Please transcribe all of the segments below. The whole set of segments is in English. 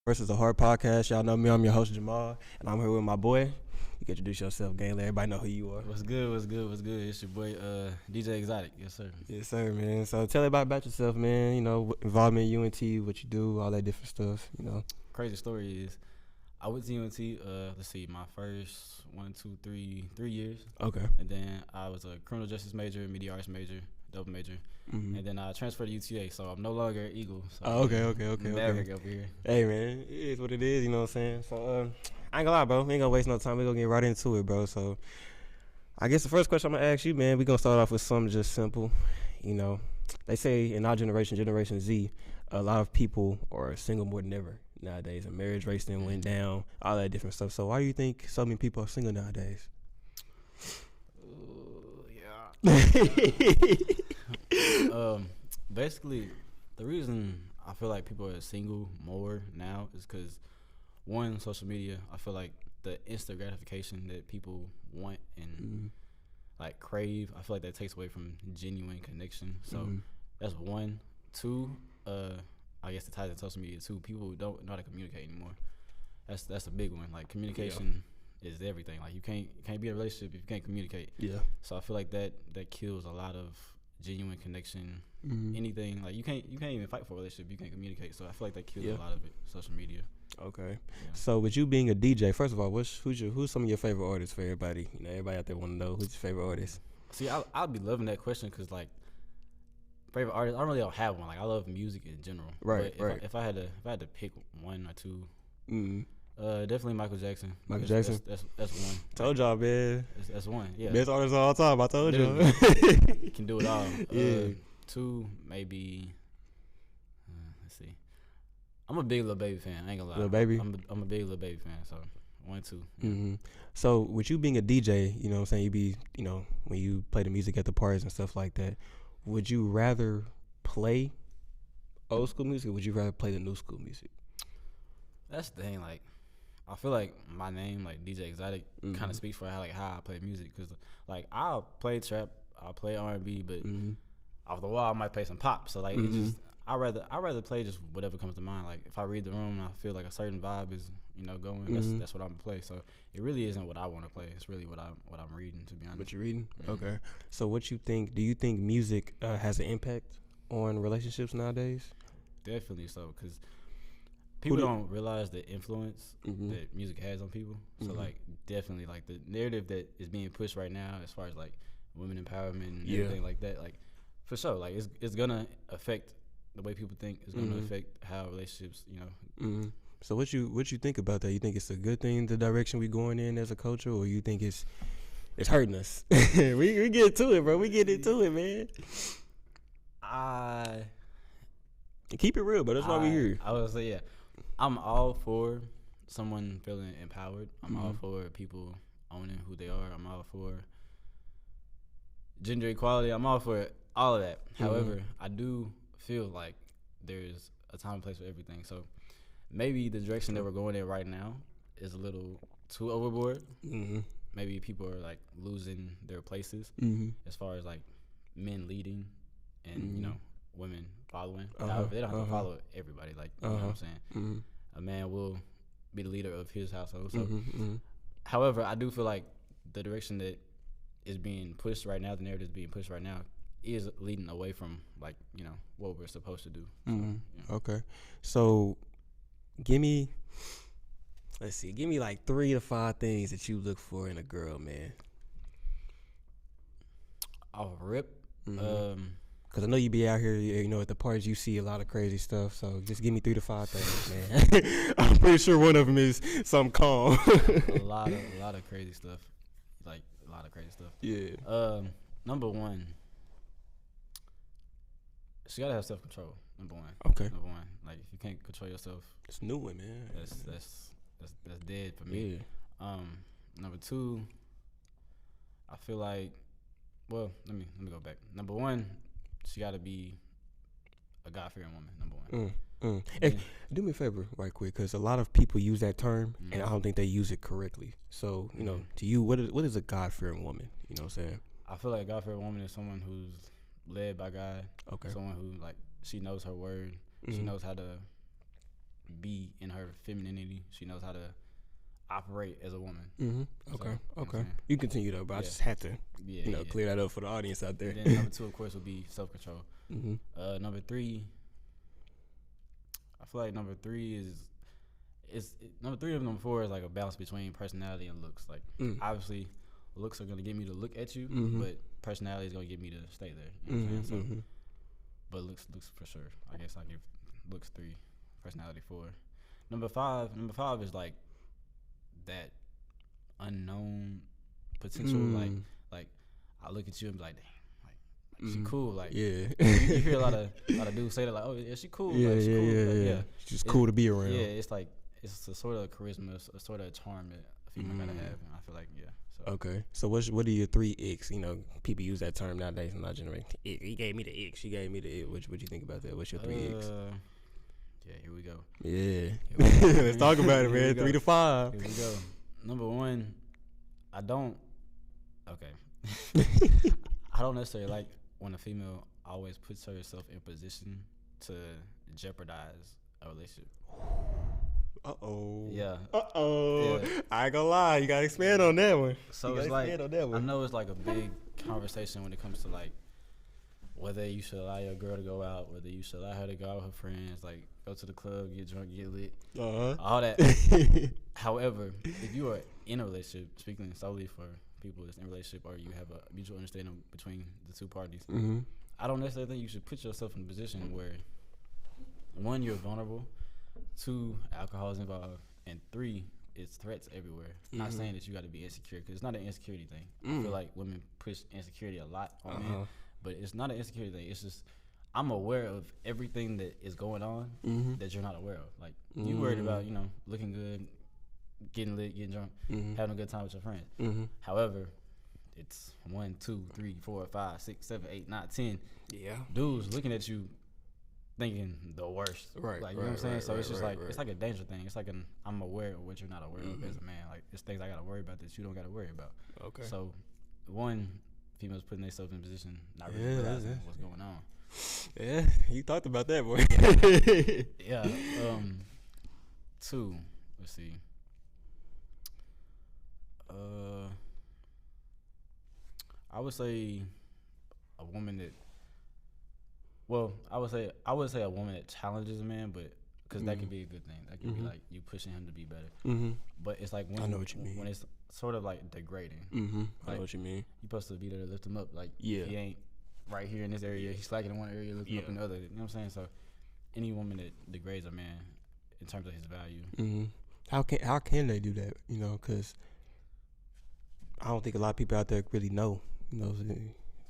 Versus the Heart podcast. Y'all know me. I'm your host Jamal, and I'm here with my boy. You can introduce yourself, gang. Let everybody know who you are. What's good? What's good? What's good? It's your boy DJ Exotic. Yes, sir. Yes, sir, man. So tell everybody about yourself, man. You know, involvement in UNT, what you do, all that different stuff. You know. Crazy story is, I went to UNT. Let's see, my first 3 years, Okay. and then I was a criminal justice major, media arts major, double major, and then I transferred to UTA. So I'm no longer at Eagle. So Okay. Maverick over here. Hey, man, it is what it is. You know what I'm saying? So I ain't gonna lie, bro. We ain't gonna waste no time. We gonna get right into it, bro. So I guess the first question I'm gonna ask you, man, we gonna start off with something just simple. You know, they say in our generation, Generation Z, a lot of people are single more than ever nowadays. And marriage rates then went down, all that different stuff. So why do you think so many people are single nowadays? Basically, the reason I feel like people are single more now is because, one, social media. I feel like the instant gratification that people want and like crave, I feel like that takes away from genuine connection. So that's one. Two, I guess the ties to social media too. People don't know how to communicate anymore. That's a big one. Like communication is everything. Like you can't be in a relationship if you can't communicate. Yeah. So I feel like that kills a lot of genuine connection. Anything like you can't even fight for a relationship if you can't communicate. So I feel like that kills a lot of it. Social media. Okay. Yeah. So with you being a DJ, first of all, who's some of your favorite artists for everybody? You know, everybody out there want to know who's your favorite artist. See, I'll be loving that question because like favorite artist, I don't have one. Like I love music in general. Right. But Right. If I had to pick one or two, Mm-hmm. definitely Michael Jackson. Michael Jackson. That's one. Told y'all, man. That's one. Yeah. Best artist of all time. I told y'all. Literally. Can do it all. Yeah. Two, maybe. Let's see. I'm a big Lil Baby fan. I ain't gonna lie. Lil Baby? I'm a big Lil Baby fan. So 1, 2. Yeah. Mm-hmm. So with you being a DJ, you know what I'm saying, when you play the music at the parties and stuff like that, would you rather play old school music or would you rather play the new school music? That's the thing. Like, I feel like my name, like DJ Exotic, kind of speaks for how I play music. Cause like I'll play trap, I'll play R&B, but off the wall I might play some pop. So like it's just I rather play just whatever comes to mind. Like if I read the room and I feel like a certain vibe is going, that's what I'm gonna play. So it really isn't what I want to play. It's really what I'm reading, to be honest. What you reading? Okay. So what you think? Do you think music has an impact on relationships nowadays? Definitely so, because people don't realize the influence that music has on people. So like definitely like the narrative that is being pushed right now as far as like women empowerment and everything like that, like for sure, like it's gonna affect the way people think. It's gonna affect how relationships, So what you think about that? You think it's a good thing, the direction we going in as a culture, or you think it's hurting us? we get to it, bro. We get into it, man. Keep it real, but that's why we here. I would say, yeah, I'm all for someone feeling empowered. I'm all for people owning who they are. I'm all for gender equality. I'm all for all of that. However, I do feel like there's a time and place for everything. So maybe the direction that we're going in right now is a little too overboard. Maybe people are like losing their places as far as like men leading and women following. However, they don't have to follow everybody. Like you know what I'm saying. A man will be the leader of his household. So, however, I do feel like the direction that is being pushed right now, the narrative is being pushed right now, is leading away from like what we're supposed to do. So, Okay, so give me like 3 to 5 things that you look for in a girl, man. Off rip, Cause I know you be out here, at the parties you see a lot of crazy stuff. So just give me 3 to 5 things, man. I'm pretty sure one of them is something calm. a lot of crazy stuff, like a lot of crazy stuff. Yeah. Number one, she gotta have self control. Number one. Okay. Number one, like if you can't control yourself, It's new one, man. that's dead for me. Yeah. Number two, I feel like, well, let me go back. Number one, she gotta be a God-fearing woman. Number one. Hey, do me a favor, right quick, because a lot of people use that term, and I don't think they use it correctly. So, to you, what is a God-fearing woman? You know what I'm saying? I feel like a God-fearing woman is someone who's led by God. Okay. Someone who like she knows her word. She knows how to be in her femininity. She knows how to operate as a woman. Mm-hmm. Okay. So, you know what I'm saying? You continue though, but I Yeah. just had to, Yeah, clear that up for the audience out there. And then number 2, of course, would be self-control. Mm-hmm. Number 3, I feel like number 3 number 3 and number 4 is like a balance between personality and looks. Like obviously, looks are gonna get me to look at you, but personality is gonna get me to stay there. You know what I'm saying? So, but looks for sure. I guess I give looks 3, personality 4. Number 5 is like that unknown potential. Like I look at you and be like, damn, like she cool. Like Yeah. you hear a lot of dudes say that, like, oh yeah, she cool. Yeah, like, she cool. Like, yeah. She's just cool to be around. Yeah, it's like it's a sort of charisma, a sort of charm that a female gotta have, and I feel like So. Okay, so what are your 3 icks? People use that term nowadays in our generation. He gave me the ick. She gave me the ick. What you think about that? What's your 3 icks? Yeah, here we go. Yeah, let's talk about it, man. 3 to 5. Here we go. Number 1, I don't necessarily like when a female always puts herself in position to jeopardize a relationship. Uh-oh. Yeah. Uh-oh. Yeah. I ain't gonna lie. You gotta expand on that one. So it's like, I know it's like a big conversation when it comes to like whether you should allow your girl to go out, whether you should allow her to go out with her friends, like go to the club, get drunk, get lit, all that. However, if you are in a relationship, speaking solely for people that's in a relationship, or you have a mutual understanding between the 2 parties, I don't necessarily think you should put yourself in a position where 1, you're vulnerable, 2, alcohol is involved, and 3, it's threats everywhere. Not saying that you got to be insecure, because it's not an insecurity thing. I feel like women push insecurity a lot on men, but it's not an insecurity thing. It's just I'm aware of everything that is going on that you're not aware of. Like you worried about, looking good, getting lit, getting drunk, having a good time with your friends. However, it's 1, 2, 3, 4, 5, 6, 7, 8, 9, 10. Yeah. Dudes looking at you thinking the worst. Right. Like, you know what I'm saying? So it's just like, it's like a danger thing. It's like I'm aware of what you're not aware of as a man. Like, it's things I got to worry about that you don't got to worry about. Okay. So, 1, females putting themselves in a position, not really realizing what's going on. Yeah, you talked about that, boy. Yeah. 2, let's see. I would say a woman that. Well, I would say a woman that challenges a man, but because that could be a good thing. That could be like you pushing him to be better. But it's like when I know what you mean. When it's sort of like degrading. I know what you mean. You're supposed to be there to lift him up. Like Yeah. he ain't right here in this area. He's slacking in one area, lifting up in the other. You know what I'm saying? So any woman that degrades a man in terms of his value. How can they do that? Because I don't think a lot of people out there really know.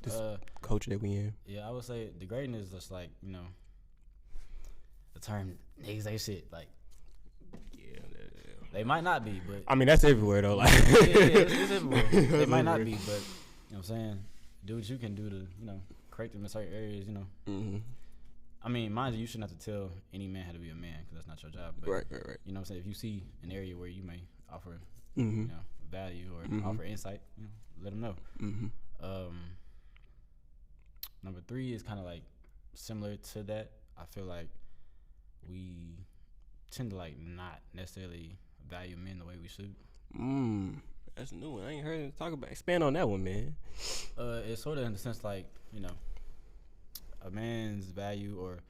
This culture that we in. Yeah, I would say degrading is just like, the term niggas ain't shit. Like, Yeah. they might not be, but I mean, that's everywhere though. Like, it's everywhere. They might not be, but you know what I'm saying? Do what you can do to, correct them in certain areas. I mean, mind you shouldn't have to tell any man how to be a man because that's not your job. But, right. You know what I'm saying? If you see an area where you may offer, Mm-hmm. value or offer insight, let them know. Number 3 is kind of like similar to that. I feel like we tend to like not necessarily value men the way we should. That's a new one. I ain't heard talk about. Expand on that one, man. It's sort of in the sense like, a man's value, or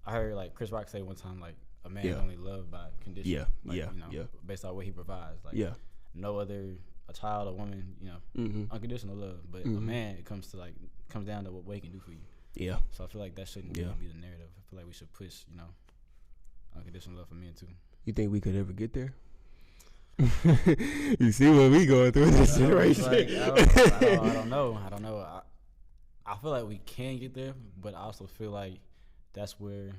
I heard like Chris Rock say one time like a man is only loved by condition. Yeah, like, based on what he provides. Like no other, a child, a woman, unconditional love. But a man, it comes down to what he can do for you. Yeah. So I feel like that shouldn't really be the narrative. I feel like we should push, unconditional love for men too. You think we could ever get there? You see what we going through in this generation. I don't know. I feel like we can get there, but I also feel like that's where,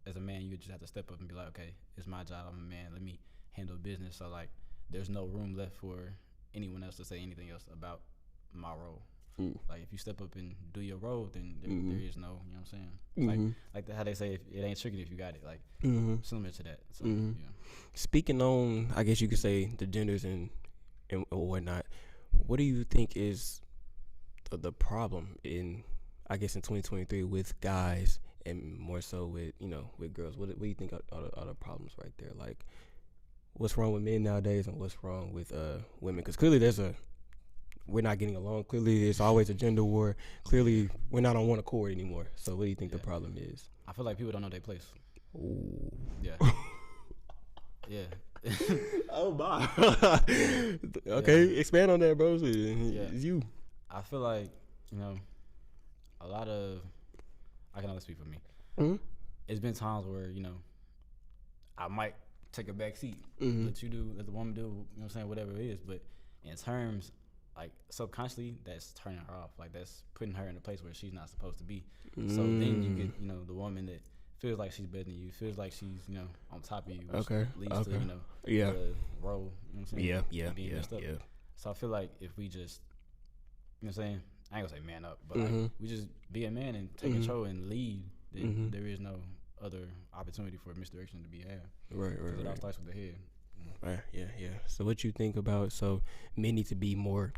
as a man, you just have to step up and be like, okay, it's my job. I'm a man. Let me handle business. So like, there's no room left for anyone else to say anything else about my role. Like if you step up and do your role, then there is no, you know what I'm saying? Like how they say, it ain't tricky if you got it. Like similar to that. So Speaking on, I guess you could say the genders and whatnot. What do you think is the problem in 2023 with guys and more so with with girls. What do you think are the problems right there? Like, what's wrong with men nowadays, and what's wrong with women? Because clearly we're not getting along. Clearly, it's always a gender war. Clearly, we're not on one accord anymore. So, what do you think the problem is? I feel like people don't know their place. Ooh. Yeah. Yeah. Oh my. Okay, expand on that, bro. It's you. I feel like a lot of I can only speak for me. Mm-hmm. It's been times where I might take a back seat, let the woman do, what I'm saying, whatever it is. But in terms, like, subconsciously, that's turning her off. Like, that's putting her in a place where she's not supposed to be. So then you get, the woman that feels like she's better than you, feels like she's, on top of you, which leads to, the role, you know what I'm saying? Being messed up. So I feel like if we just, you know what I'm saying, I ain't gonna say man up, but like, we just be a man and take control and lead, then there is no other opportunity for misdirection to be had. Right. It all starts with the head. Right. Yeah. So what you think about? So men need to be more,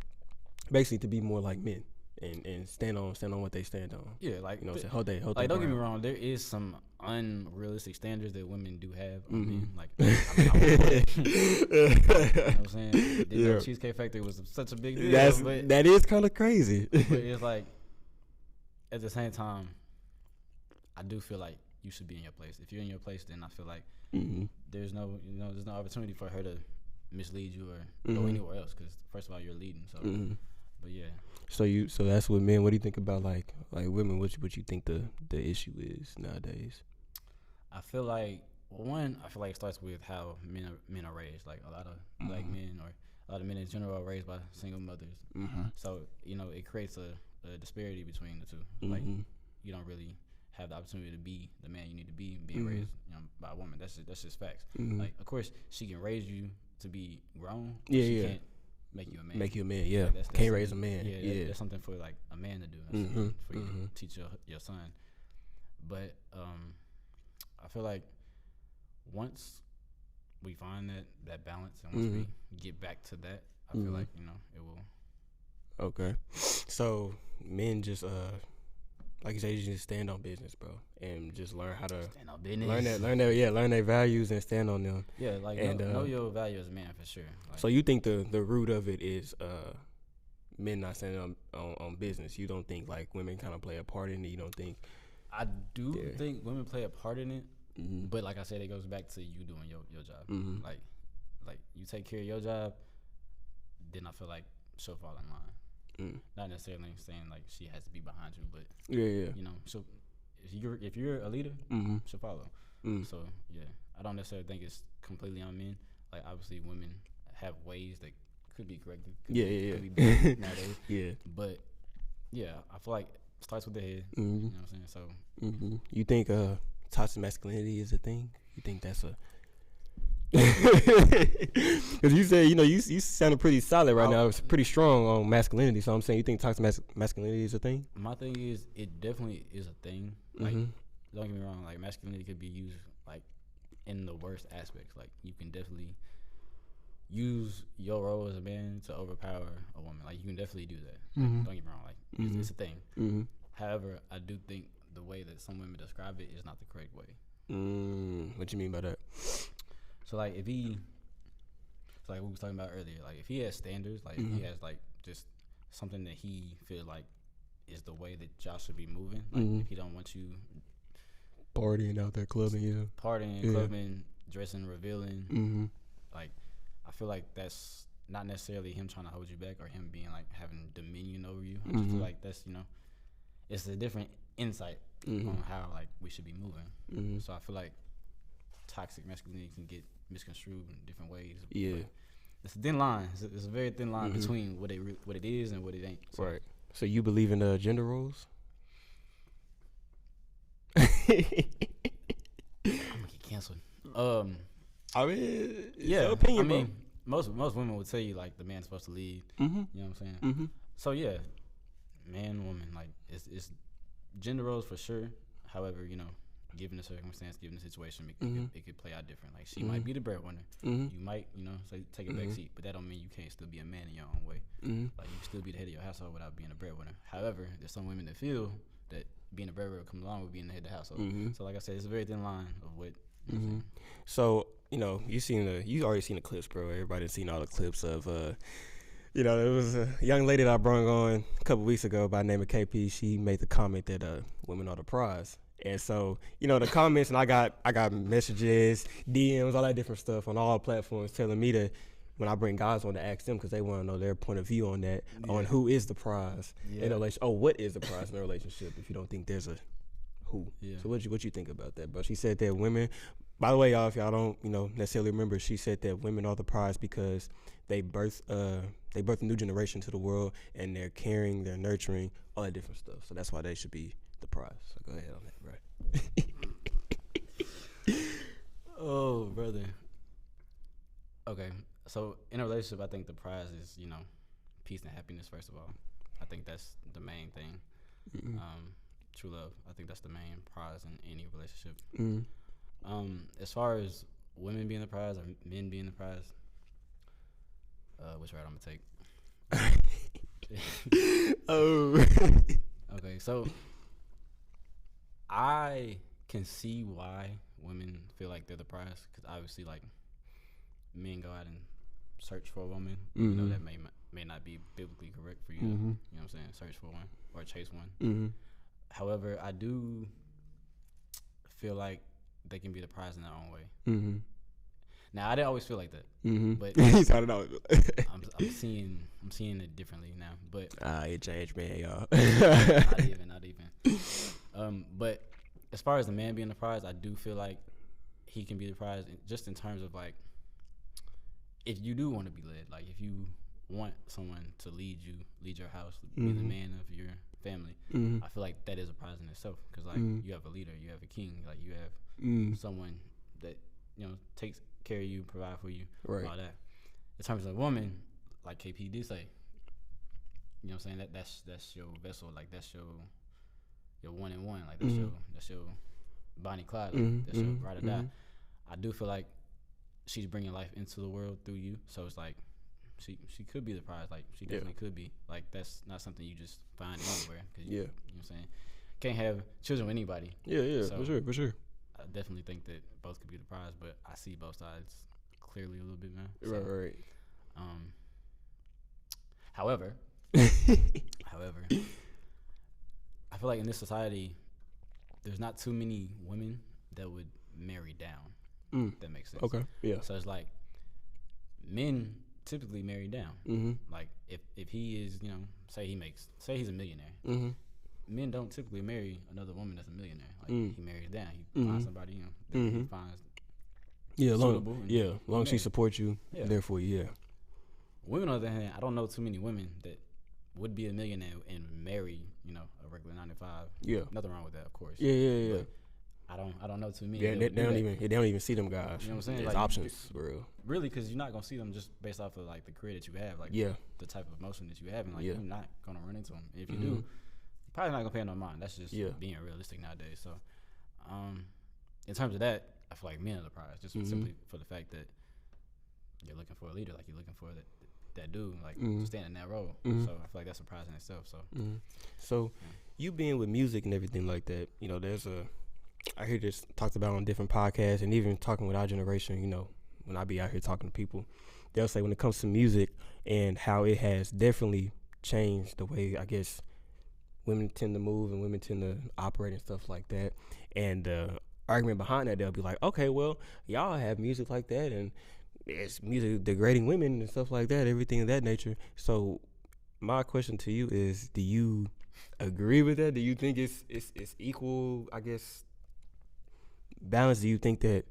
basically, to be more like men and stand on what they stand on. Yeah, like hold they like, don't get me wrong, there is some unrealistic standards that women do have on men. Like, you know what I'm saying? The Cheesecake Factory was such a big deal. That is kind of crazy. But it's like, at the same time, I do feel like you should be in your place. If you're in your place, then I feel like there's no opportunity for her to mislead you or go anywhere else. Because first of all, you're leading. So, but yeah. So that's what men. What do you think about like women? What you think the issue is nowadays? I feel like it starts with how men are raised. Like, a lot of black men, or a lot of men in general, are raised by single mothers. So it creates a disparity between the two. Like, you don't really have the opportunity to be the man you need to be being raised by a woman. That's just facts. Like, of course, she can raise you to be grown. But she can't make you a man. Yeah. Like, can't raise a man. Yeah. That's something for like a man to do. That's something for you to teach your son. But I feel like once we find that balance, and once we get back to that, I feel like it will. Okay. So men just like you said, you just stand on business, bro, and just learn how to stand on business. Learn their values and stand on them. Yeah, like, know your value as a man, for sure. Like, so you think the root of it is men not standing on business? You don't think like women kind of play a part in it? You don't think? I do think women play a part in it, but like I said, it goes back to you doing your job. Like you take care of your job, then I feel like she'll fall in line. Not necessarily saying like she has to be behind you, but so if you're a leader, she'll follow. So yeah, I don't necessarily think it's completely on men. Like, obviously, women have ways that could be corrected. Could be better nowadays. Yeah, but yeah, I feel like it starts with the head. You know what I'm saying? So you think toxic masculinity is a thing? You think that's a because you said you sounded pretty solid right now. It's pretty strong on masculinity. So I'm saying, you think toxic masculinity is a thing? My thing is, it definitely is a thing. Like, don't get me wrong. Like, masculinity could be used like in the worst aspects. Like, you can definitely use your role as a man to overpower a woman. Like, you can definitely do that. Like, don't get me wrong. Like, it's a thing. However, I do think the way that some women describe it is not the correct way. What you mean by that? So like, if he, like we was talking about earlier, like if he has standards, like if he has like just something that he feels like is the way that y'all should be moving, like if he don't want you partying out there, clubbing, clubbing, dressing, revealing, like I feel like that's not necessarily him trying to hold you back or him being like having dominion over you. I just feel like that's it's a different insight on how like we should be moving. So I feel like toxic masculinity can get misconstrued in different ways. Yeah, it's a thin line. It's a very thin line between what it is and what it ain't. So. Right. So you believe in gender roles? I'm gonna get canceled. I mean, yeah. Opinion, I mean, most women would tell you like the man's supposed to lead. You know what I'm saying? So yeah, man, woman, like it's gender roles for sure. However, given the circumstance, given the situation, it could play out different. Like, she might be the breadwinner. You might, say, take a back seat, but that don't mean you can't still be a man in your own way. Like, you can still be the head of your household without being a breadwinner. However, there's some women that feel that being a breadwinner come along with being the head of the household. Mm-hmm. So like I said, it's a very thin line of what. Mm-hmm. So you already seen the clips, bro. Everybody seen all the clips of there was a young lady that I brought on a couple weeks ago by the name of KP. She made the comment that women are the prize. And so, the comments, and I got messages, DMs, all that different stuff on all platforms telling me that when I bring guys on to ask them, because they want to know their point of view on that, on who is the prize in a relationship. Oh, what is the prize in a relationship if you don't think there's a who? Yeah. So what you think about that, bro? She said that women, by the way, y'all, if y'all don't, necessarily remember, she said that women are the prize because they birth a new generation to the world, and they're caring, they're nurturing, all that different stuff. So that's why they should be the prize. So go ahead on that, bro. Oh, brother. Okay, so in a relationship, I think the prize is, peace and happiness, first of all. I think that's the main thing. Mm-hmm. True love. I think that's the main prize in any relationship. Mm-hmm. As far as women being the prize or men being the prize, which route I'm gonna take? Oh. Okay, so I can see why women feel like they're the prize, because obviously, like, men go out and search for a woman. Mm-hmm. That may not be biblically correct for you. Mm-hmm. You know what I'm saying? Search for one or chase one. Mm-hmm. However, I do feel like they can be the prize in their own way. Mm-hmm. Now, I didn't always feel like that, but I'm seeing it differently now. But it changed, man, y'all. not even. But as far as the man being the prize, I do feel like he can be the prize, just in terms of, like, if you do want to be led, like if you want someone to lead your house, be the man of your family. Mm-hmm. I feel like that is a prize in itself, because like you have a leader, you have a king, like you have someone that takes care of you, provide for you, right. All that. In terms of a woman, like KP did say, you know what I'm saying, that's your vessel, like that's your one and one, like that's your Bonnie Clyde, like, that's your ride or die. I do feel like she's bringing life into the world through you, so it's like she could be the prize, like she definitely could be, like that's not something you just find anywhere, because you know what I'm saying, can't have children with anybody. So for sure. I definitely think that both could be the prize, but I see both sides clearly a little bit, man. So, right. However, I feel like in this society, there's not too many women that would marry down. That makes sense. Okay. Yeah. So it's like men typically marry down. Mm-hmm. Like if he is, say he's a millionaire. Mm-hmm. Men don't typically marry another woman that's a millionaire. Like he marries down. He finds somebody, that he finds suitable. Long as she supports you, therefore, Women, on the other hand, I don't know too many women that would be a millionaire and marry, a regular 9 to 5. Yeah. Nothing wrong with that, of course. Yeah. But I don't know too many. Yeah, they don't even see them guys. You know what I'm saying? There's like, options, for real. Really, because you're not gonna see them just based off of like the career that you have, like the type of emotion that you have, and like you're not gonna run into them. And if you do, you're probably not gonna pay no mind. That's just being realistic nowadays. So, in terms of that, I feel like men are the prize, just simply for the fact that you're looking for a leader, like you're looking for that dude, like to stand in that role. So I feel like that's a prize in itself. So, you being with music and everything like that, I hear this talked about on different podcasts, and even talking with our generation, when I be out here talking to people, they'll say when it comes to music and how it has definitely changed the way, I guess, women tend to move and women tend to operate and stuff like that. And the argument behind that, they'll be like, okay, well, y'all have music like that, and it's music degrading women and stuff like that, everything of that nature. So my question to you is, do you agree with that? Do you think it's equal, I guess, balance? Do you think that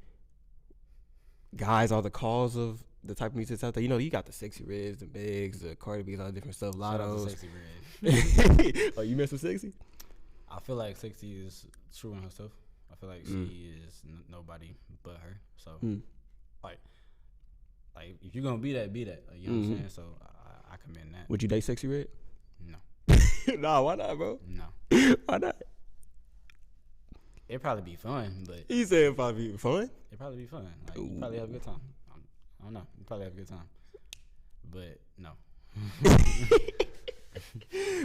guys are the cause of the type of music that's out there? You got the Sexy Reds, the Megs, the Cardi B's, all the different stuff, Lottos. Sexy Red. Oh, you mess with Sexy? I feel like Sexy is true in herself. I feel like she is nobody but her. So, like if you're gonna be that, like, you know what I'm saying? So I commend that. Would you date Sexy Red? No. Nah, why not, bro? No. Why not? It'd probably be fun, but he said it'd probably be fun. It'd probably be fun. Like, you probably have a good time. I don't know. You probably have a good time, but no.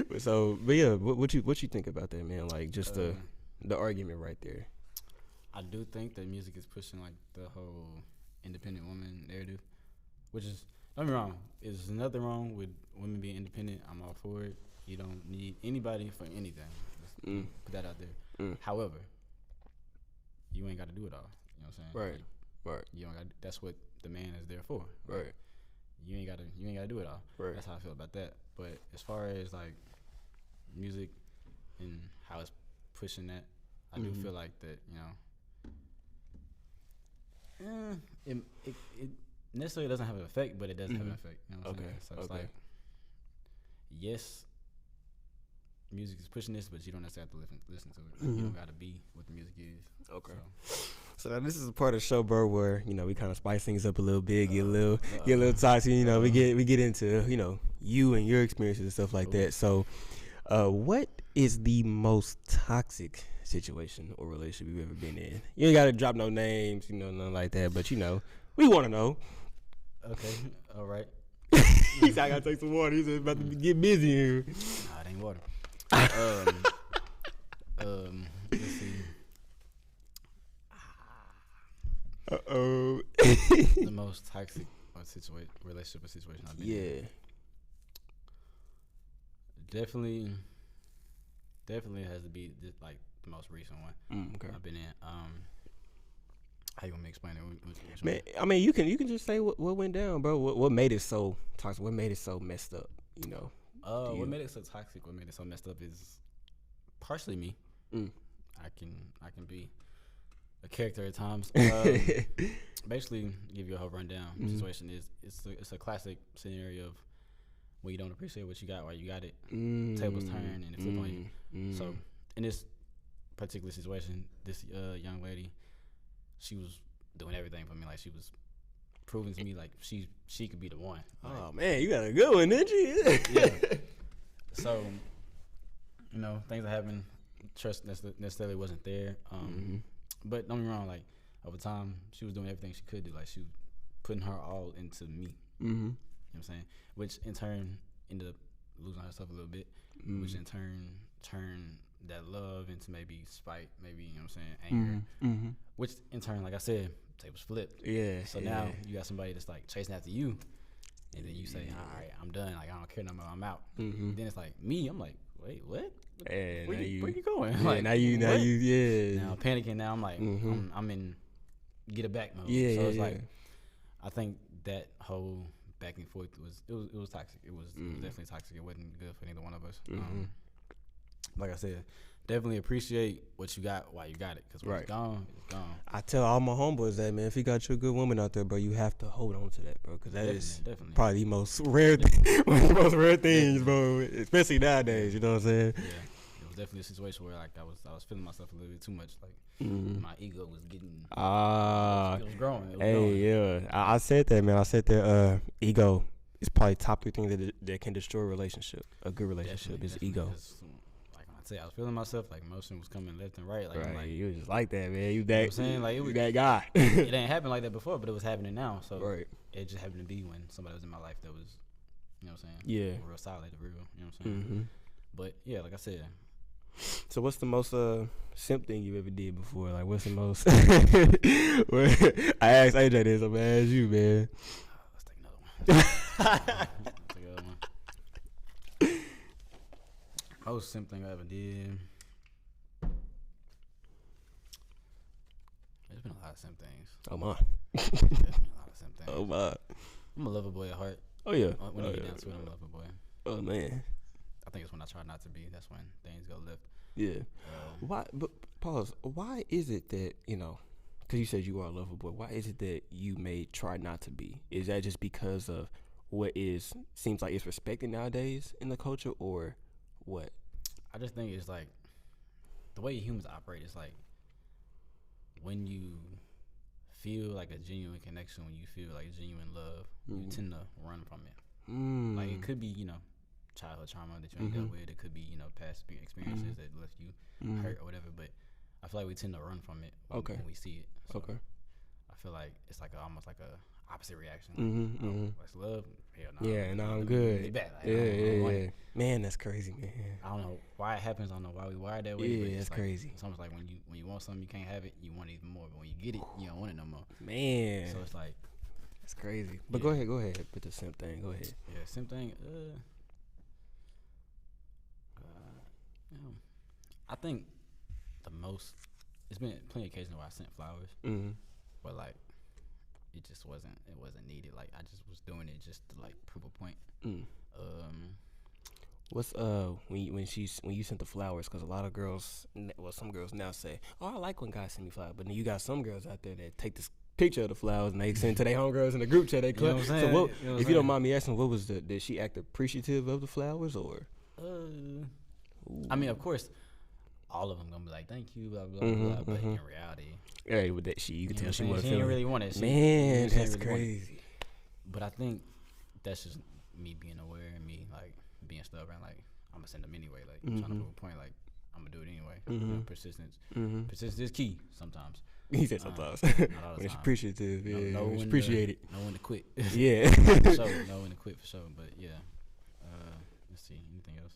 But yeah, what you think about that, man? Like just the argument right there. I do think that music is pushing like the whole independent woman narrative, which is, don't get me wrong, there's nothing wrong with women being independent. I'm all for it. You don't need anybody for anything. Let's put that out there. However, you ain't got to do it all. You know what I'm saying? Right. You don't got. That's what the man is there for. Right. You ain't gotta do it all. Right. That's how I feel about that. But as far as like music and how it's pushing that, I do feel like that. It necessarily doesn't have an effect, but it does have an effect. You know what I'm saying? So it's like, yes, music is pushing this, but you don't necessarily have to listen to it. You don't gotta be what the music is. Okay. So now this is a part of the show, bro, where we kind of spice things up a little bit, get a little toxic. We get into you and your experiences and stuff like that. So, what is the most toxic situation or relationship you've ever been in? You ain't gotta drop no names, nothing like that. But we want to know. Okay, all right. He said I gotta take some water. He's about to get busy here. Nah, it ain't water. Let's see. The most toxic relationship or situation I've been in. Definitely has to be like the most recent one I've been in. How you want me to explain it? Man, I mean, you can just say what went down, bro. What made it so toxic? What made it so messed up? What made it so toxic? What made it so messed up is partially me. I can be a character at times. Basically, give you a whole rundown. Situation is it's a classic scenario of when you don't appreciate what you got while you got it. Tables turn and it flip on you. So in this particular situation, this young lady, she was doing everything for me. Like she was proving to me like she could be the one. Like, oh man, you got a good one, didn't you? Yeah. So things that happened. Trust necessarily wasn't there. But don't get me wrong, like over time she was doing everything she could do. Like she was putting her all into me. You know what I'm saying? Which in turn ended up losing herself a little bit. Which in turn turned that love into maybe spite, maybe, you know what I'm saying, anger. Which in turn, like I said, tables flipped. Yeah. So now you got somebody that's like chasing after you, and then you say, all right, I'm done. Like I don't care no more. I'm out. Then it's like me. I'm like, wait, what? And where you going? Yeah, like, now you now I'm panicking. Now I'm like, I'm in get it back mode. Yeah. So it's like, I think that whole back and forth was toxic. It was definitely toxic. It wasn't good for neither one of us. Like I said, definitely appreciate what you got while you got it, because when it's gone, it's gone. I tell all my homeboys that, man, if you got you a good woman out there, bro, you have to hold on to that, bro, because that is probably the most rare one of the most rare things, bro, especially nowadays. You know what I'm saying? Yeah, it was definitely a situation where like I was feeling myself a little bit too much. Like my ego was getting it was growing. Yeah, I said that, man. I said that ego is probably top 3 things that can destroy a relationship. A good relationship is ego. I was feeling myself, like emotion was coming left and right. Like, like you was just like that, man. You that, you know what I'm saying? Like, it was that guy. It ain't happened like that before, but it was happening now. So it just happened to be when somebody was in my life that was, you know what I'm saying? Yeah. Real solid, real, you know what I'm saying? But yeah, like I said. So what's the most simp thing you ever did before? Like, what's the most? I asked AJ this, I'm gonna ask you, man. Let's take another one. Most simp thing I ever did. There's been a lot of simp things. Oh my. There's been a lot of simp things. Oh my. I'm a lover boy at heart. Oh yeah. When you get down to it, I'm a lover boy. Oh man. I think it's when I try not to be. That's when things go left. Yeah. Why? But pause. Why is it that because you said you are a lover boy. Why is it that you may try not to be? Is that just because of what seems like it's respected nowadays in the culture, or what? I just think it's like the way humans operate. It's like when you feel like a genuine connection, when you feel like genuine love, you tend to run from it. Like it could be, childhood trauma that you ain't dealt with. It could be, past experiences that left you hurt or whatever. But I feel like we tend to run from it when we see it. So I feel like it's like almost like a opposite reaction. Like, love? Hell no. Yeah, no, I'm good. Be bad. Like, yeah. Man, that's crazy, man. I don't know why it happens. I don't know why we wired that way. but Yeah, it's that's like, crazy. It's almost like when you want something, you can't have it. You want it even more, but when you get it, you don't want it no more. Man, So it's like, that's crazy. But Yeah. go ahead. Put the simp thing. Go ahead. yeah, same thing. I think the most. It's been plenty of occasions where I sent flowers, Mm-hmm. but like, it just wasn't. It wasn't needed. Like I just was doing it just to like prove a point. Mm. Um, What's when you sent the flowers? Because a lot of girls, some girls now say, "Oh, I like when guys send me flowers," but then you got some girls out there that take this picture of the flowers and they send to their homegirls in the group chat. They You know what I'm so saying? what? You know what If I'm you don't saying? mind me asking, what was did she act appreciative of the flowers or? I mean, of course, all of them gonna be like, "Thank you," blah blah Mhm, blah. But mhm. in reality, Yeah, with that you you could know tell what she I'm saying? wasn't She didn't feeling. really want it. Man, she that's didn't really want it. crazy. But I think that's just me being aware and me like being stubborn. Like I'm gonna send them anyway. Like trying to Mhm. prove a point. Like I'm gonna do it anyway. Mhm. Persistence. Mm-hmm. Persistence is key sometimes. He said sometimes Not all the when it's time. appreciative, yeah, Know when it's when appreciated. Know when to quit. Yeah. For sure. Know when to quit for sure. But yeah. Let's see. Anything else?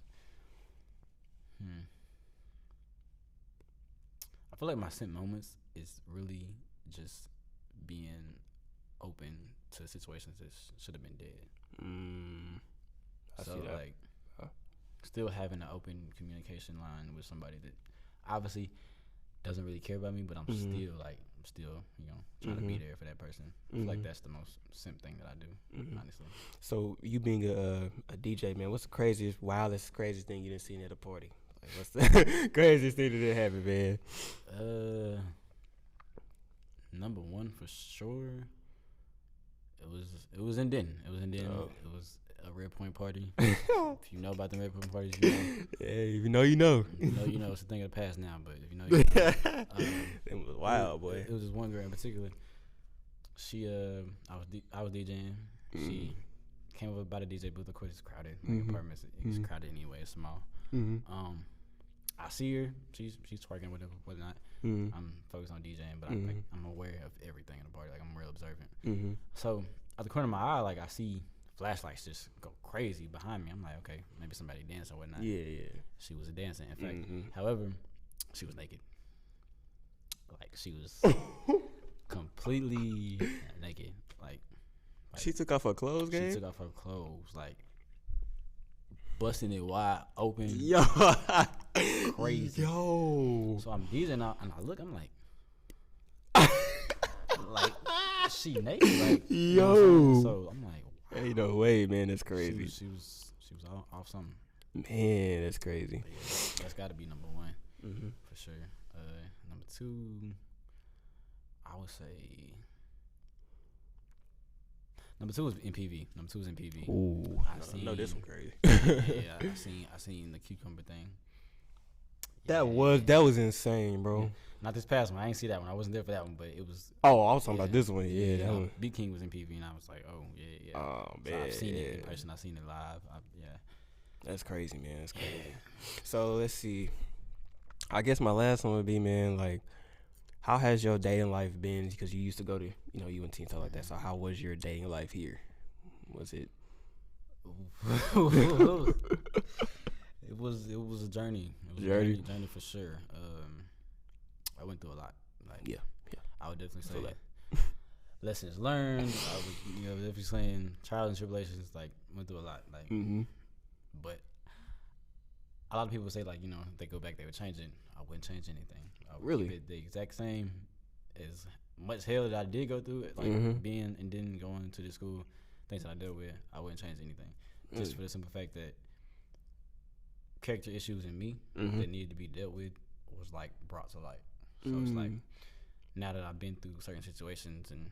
I feel like my simp moments is really just being open to situations that should have been dead. I So see that. like, still having an open communication line with somebody that obviously doesn't really care about me, but I'm Mhm. still trying to be Mhm. there for that person. I feel like Mhm. that's the most simp thing that I do, Mhm. honestly. So you being a DJ, man, what's the craziest thing you done seen at a party? Like, what's the craziest thing that did happen, man? Number one for sure. It was in Denton. It was in Denton. Oh. It was a Red Point party. If you know about the Red Point parties, you know. Hey, if you know, you know. You know. It's a thing of the past now. But if you know, you know. It was wild, boy. It was just one girl in particular. She, I was DJing. She came over by the DJ booth. Of course, it's crowded. Like apartments, it's crowded anyway. It's small. Mm-hmm. I see her. She's twerking, whatnot. Mm-hmm. I'm focused on DJing, but I'm aware of everything in the party. Like I'm real observant. Mm-hmm. So at the corner of my eye, like I see flashlights just go crazy behind me. I'm like, okay, maybe somebody dancing or whatnot. Yeah. She was dancing. In fact, Mhm. however, she was naked. Like she was completely naked. Like She took off her clothes, she game. took off her clothes, like busting it wide open. Yo, Crazy. Yo, So I'm DJing out, and I look. I'm like, like she naked. Like you know what I'm saying? Yo. So I'm like, ain't no way, man. That's crazy. She was off something. Man, that's crazy. But yeah, that's got to be number one Mm-hmm. for sure. Number two, I would say. Number two was in PV. Ooh, I I know this seen- one crazy. Yeah, I seen the cucumber thing. That Yeah. was insane, bro. Yeah. Not this past one. I ain't see that one. I wasn't there for that one, but it was. Oh, I was talking Yeah. about this one. Yeah, that no, one. Big King was in PV, and I was like, oh yeah. Oh So man, I've seen it in person. I've seen it live. Yeah. That's crazy, man. That's crazy. So let's see. I guess my last one would be, man, like, how has your dating life been? Because you used to go to, UNT and stuff like that. So how was your dating life here? Was it? It was a journey. It was Journey? a journey for sure. I went through a lot. Like Yeah. I would definitely Feel say lessons learned. I was definitely saying trials and tribulations. Like went through a lot. Like Mm-hmm. but a lot of people say like if they go back they would change it. I wouldn't change anything. I would Really? keep it the exact same. As much hell that I did go through it, like Mhm. being and then going to the school, things that I dealt with, I wouldn't change anything. Just Really? for the simple fact that character issues in me Mhm. that needed to be dealt with was like brought to light. So it's like Mm. now that I've been through certain situations and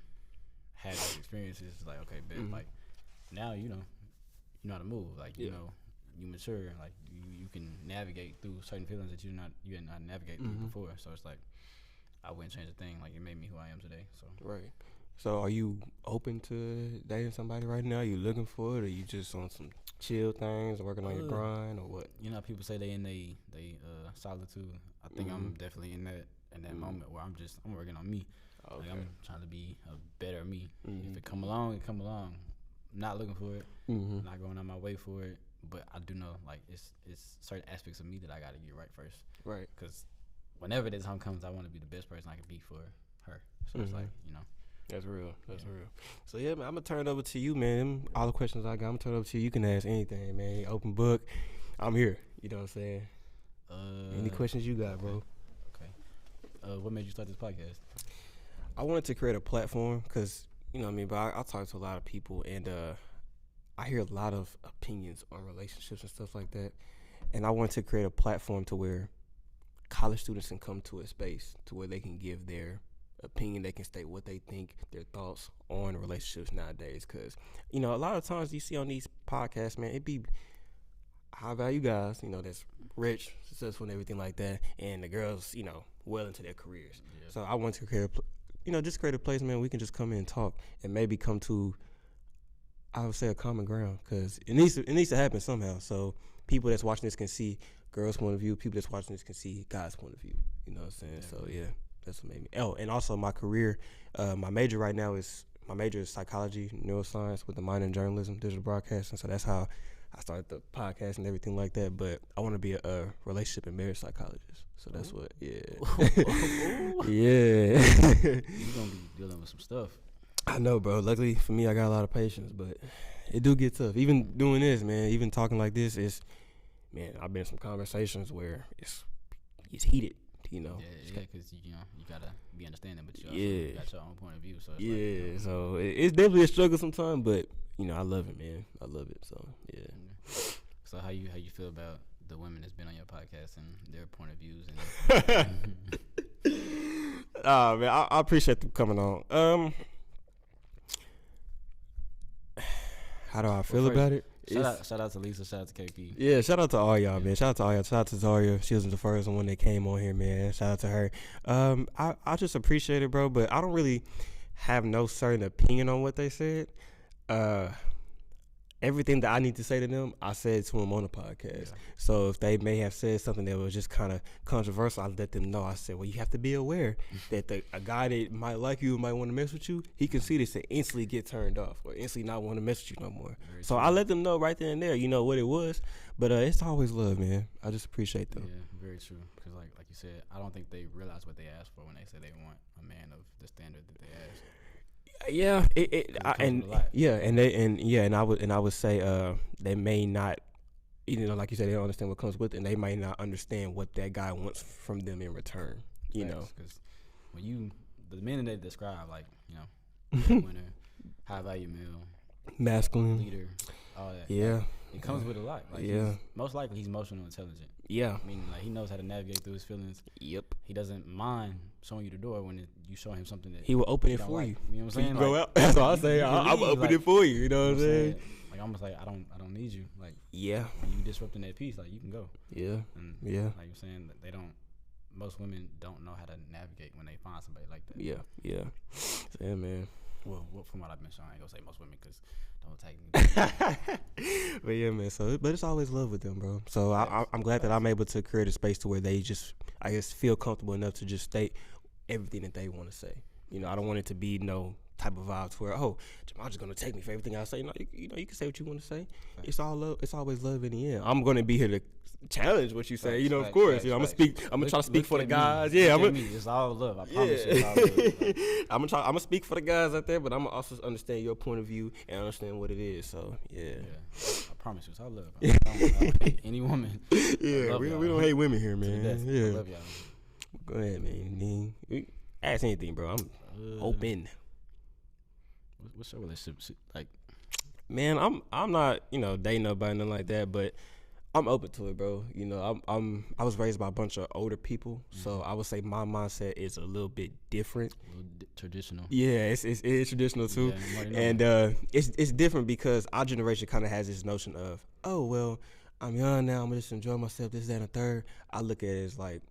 had those experiences, it's like okay, but like now you know how to move. Like you Yeah. know you mature. Like you can navigate through certain feelings that you had not navigate through Mhm. before. So it's like I wouldn't change a thing. Like it made me who I am today. So Right. So are you open to dating somebody right now? You looking for it, or you just on some chill things, working on your grind, or what? you know how people say they in they solitude. I think I'm definitely in that moment where I'm working on me. Okay. Like I'm trying to be a better me. Mhm. If it come along, it come along. Not looking for it. Mhm. Not going on my way for it. but I do know like it's certain aspects of me that I gotta get right first. Right. Because whenever the time comes, I want to be the best person I can be for her. So it's like, you know. That's real. That's real. So yeah, man, I'm gonna turn it over to you, man. All the questions I got, I'm gonna turn it over to you. You can ask anything, man. Open book. I'm here. You know what I'm saying? Any questions you got, bro? Okay. What made you start this podcast? I wanted to create a platform because, you know what I mean, but I talk to a lot of people and I hear a lot of opinions on relationships and stuff like that. And I wanted to create a platform to where college students can come to a space to where they can give their opinion, they can state what they think, their thoughts on relationships nowadays. Because, you know, a lot of times you see on these podcasts, man, it be high value guys, you know, that's rich, successful and everything like that, and the girls, you know, well into their careers. Yeah. So I want to create just create a place, man, we can just come in and talk and maybe come to, I would say, a common ground, because it needs to happen somehow. So people that's watching this can see girls' point of view, people that's watching this can see guys' point of view. You know what I'm saying? Yeah. So yeah, that's what made me. Oh, and also my career, my major right now is psychology, neuroscience with a minor in journalism, digital broadcasting. So that's how I started the podcast and everything like that. But I want to be a relationship and marriage psychologist. So that's what, yeah. Yeah. You're going to be dealing with some stuff. I know, bro. Luckily for me, I got a lot of patience, but it do get tough. Even doing this, man, even talking like this man, I've been in some conversations where it's heated, you know. Yeah, because, you know, you got to be understanding, but you also got your own point of view. So it's like, you know, so it's definitely a struggle sometimes, but, you know, I love it, man. I love it, so, yeah. So how you feel about the women that's been on your podcast and their point of views? And man, I appreciate them coming on. How do I feel about it? Shout out to Lisa, shout out to KP. Yeah, shout out to all y'all, man. Shout out to all y'all. Shout out to Zaria. She was the first one that came on here, man. Shout out to her. I just appreciate it, bro, but I don't really have no certain opinion on what they said. Everything that I need to say to them, I said to them on the podcast. Yeah. So if they may have said something that was just kind of controversial, I let them know. I said, well, you have to be aware that a guy that might like you, might want to mess with you, he can see this and instantly get turned off or instantly not want to mess with you no more. Very so true. I let them know right then and there, you know, what it was. But it's always love, man. I just appreciate them. Yeah, very true. Because like you said, I don't think they realize what they asked for when they say they want a man of the standard that they asked. Yeah, I would say they may not, you know, like you said, they don't understand what comes with it, and they might not understand what that guy wants from them in return. You know, because when the men that they describe, like, you know, winner, high value male, masculine, leader, all that. Yeah, like, it comes with a lot. Like, most likely he's emotional intelligent. Yeah, meaning like he knows how to navigate through his feelings. Yep, he doesn't mind showing you the door when you show him something that he will open it for like. you. You know what I'm saying? You go out. That's what I say. I'm open it for you. You know what I'm saying? Like almost like I don't need you. Like yeah, when you disrupting that peace, like you can go. Yeah, and yeah. Like you're saying, that they don't. Most women don't know how to navigate when they find somebody like that. Yeah, yeah. So, yeah, man. Well, from what I've been showing, I ain't gonna say most women because don't take me. But yeah, man. So, but it's always love with them, bro. So I'm glad that I'm able to create a space to where they just, I guess, feel comfortable enough to just state everything that they want to say. You know, I don't want it to be no type of vibe to where, oh, Jamal just gonna take me for everything I say. No, you know, you can say what you want to say. Right. It's all love. It's always love in the end. I'm gonna be here to challenge what you say. You know, of course. You know, I'm gonna try to speak for the guys. Yeah, it's all love. I promise you, it's all love. I'm gonna speak for the guys out there, but I'm gonna also understand your point of view and understand what it is. So yeah. I promise you, it's all love. I don't hate any woman. Yeah, we don't hate women here, man. Yeah, I love y'all. Go ahead, man. Ask anything, bro. I'm open. What's your relationship like? Man, I'm not, you know, dating nobody, nothing like that, but I'm open to it, bro. You know, I was raised by a bunch of older people, so I would say my mindset is a little bit different. A little traditional. Yeah, it is traditional too, and it's different because our generation kind of has this notion of, oh well, I'm young now, I'm gonna just enjoy myself, this, that, and the third. I look at it as like,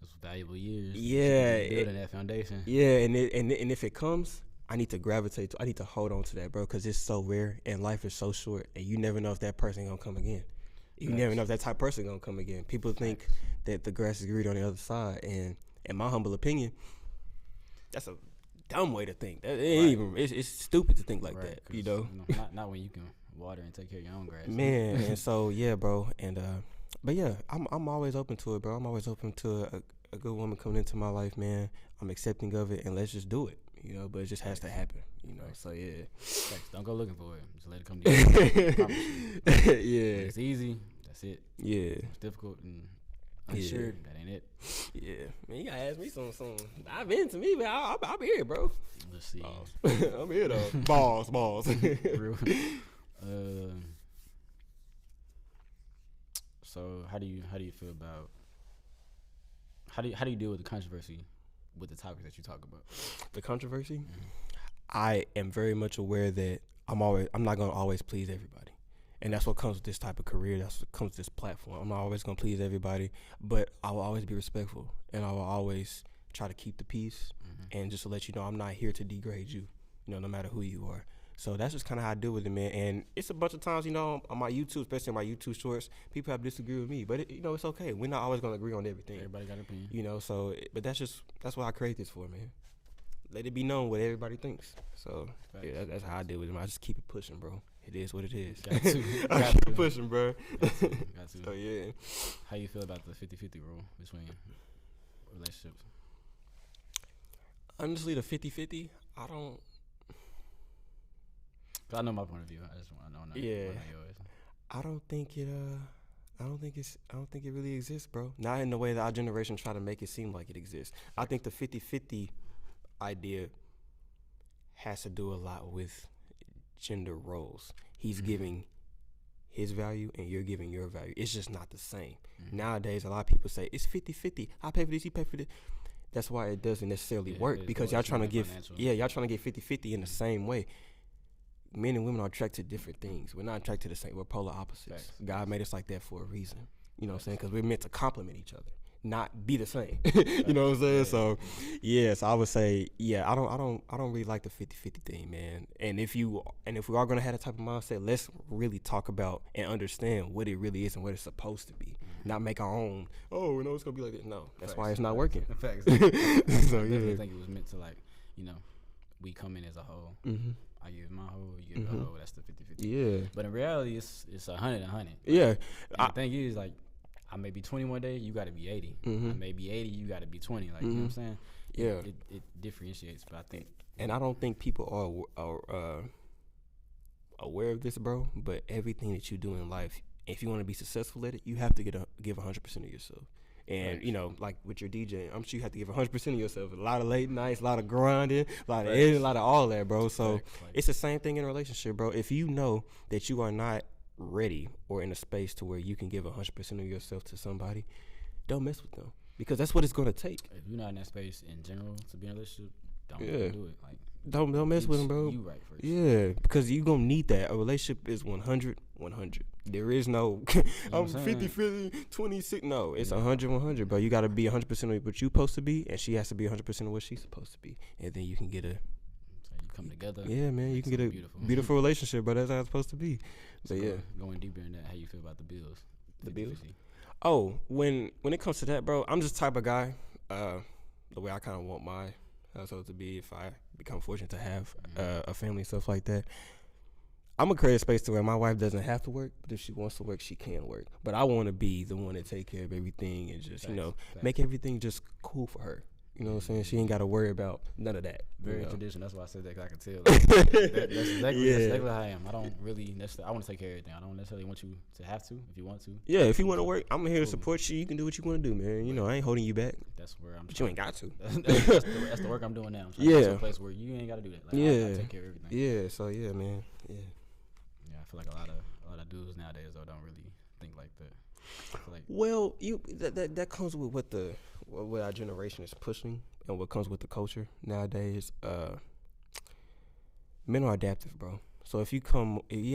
it's valuable years. Yeah, building that foundation. Yeah, and if it comes, I need to hold on to that, bro, because it's so rare and life is so short, and you never know if that person gonna come again. You never know if that type of person gonna come again. People think that the grass is greener on the other side, and in my humble opinion, that's a dumb way to think. That ain't even. It's stupid to think like that. You know, not when you can water and take care of your own grass. Man, and so yeah, bro, and but yeah, I'm always open to it, bro. I'm always open to a good woman coming into my life, man. I'm accepting of it, and let's just do it, you know. But it just has to happen, you know. So yeah, Facts. Don't go looking for it. Just let it come to you. I promise you. yeah, When it's easy. That's it. yeah, It's difficult and unsure. That ain't it. yeah. Man, you gotta ask me some. Dive into me, man. I'll be here, bro. Let's see. I'm here though. Balls. Real. So how do you feel about how do you deal with the controversy with the topics that you talk about? The controversy. I am very much aware that I'm not gonna always please everybody, and that's what comes with this type of career. That's what comes with this platform. I'm not always gonna please everybody, but I will always be respectful, and I will always try to keep the peace, and just to let you know, I'm not here to degrade you, you know, no matter who you are. So that's just kind of how I deal with it, man. And it's a bunch of times, you know, on my YouTube, especially on my YouTube shorts, people have disagreed with me, but you know, it's okay. We're not always gonna agree on everything. Everybody got an opinion. You know, so but that's what I create this for, man. Let it be known what everybody thinks. So yeah, that's how I deal with it. I just keep it pushing, bro. It is what it is. Got to. I keep it pushing, bro. Got to. So yeah. How you feel about the 50-50 rule between relationships? Honestly, the 50-50, I don't. Cause I know my point of view. I just want to know. Yeah. Yours. I don't think it really exists, bro. Not in the way that our generation try to make it seem like it exists. I think the 50-50 idea has to do a lot with gender roles. He's giving his value and you're giving your value. It's just not the same. Nowadays, a lot of people say it's 50-50. I pay for this, you pay for this. That's why it doesn't necessarily work, because y'all trying to get 50-50 in the same way. Men and women are attracted to different things. We're not attracted to the same. We're polar opposites. Facts. God made us like that for a reason. You know what I'm saying? Because we're meant to complement each other, not be the same. You know what I'm saying? Yeah. So, yes, I would say, yeah, I don't really like the 50-50 thing, man. And if we are gonna have that type of mindset, let's really talk about and understand what it really is and what it's supposed to be. Not make our own. Oh, you know, it's gonna be like this. No, that's why it's not working. Facts. So I definitely yeah. think it was meant to, like, you know, we come in as a whole. I give my whole, you give your whole. That's the 50-50. Yeah. But in reality, it's 100 and 100. Yeah. And the thing is, like, I may be 20 one day, you got to be 80. I may be 80, you got to be 20. Like, you know what I'm saying? Yeah. It differentiates, but I think. And I don't think people are aware of this, bro. But everything that you do in life, if you want to be successful at it, you have to give 100% of yourself. And, you know, like with your DJing, I'm sure you have to give 100% of yourself. A lot of late nights, a lot of grinding, a lot of editing, a lot of all that, bro. So it's the same thing in a relationship, bro. If you know that you are not ready or in a space to where you can give 100% of yourself to somebody, don't mess with them, because that's what it's going to take. If you're not in that space in general to be in a relationship, don't do it. Like, don't mess with them, bro. You right first. Yeah, because you going to need that. A relationship is 100. There is no I'm 50-50, 26. No, it's 100, bro. You got to be 100% of what you supposed to be, and she has to be 100% of what she's supposed to be, and then you can get a. So you come together. Yeah, man, you can get a beautiful relationship, bro. That's how it's supposed to be. So but yeah, going deeper in that, how you feel about the bills? The bills? Oh, when it comes to that, bro, I'm just the type of guy. The way I kind of want my household to be, if I become fortunate to have a family and stuff like that, I'm gonna create a space to where my wife doesn't have to work, but if she wants to work, she can work. But I want to be the one to take care of everything and just, you know, make everything just cool for her. You know what I'm saying? She ain't got to worry about none of that. Very traditional. That's why I said that, 'cause I can tell. Like, that's exactly how I am. I don't really necessarily. I want to take care of everything. I don't necessarily want you to have to. If you want to. Yeah, if you want to work, I'm here to support you. You can do what you want to do, man. You know, I ain't holding you back. That's where I'm. But you ain't got to. That's the work I'm doing now. I'm trying to get to a place where you ain't got to do that. Like, I take care of everything. Yeah. So yeah, man. Yeah. Yeah, I feel like a lot of dudes nowadays though don't really think like that. I feel like well, that comes with what our generation is pushing and what comes with the culture nowadays. Men are adaptive, bro. So if you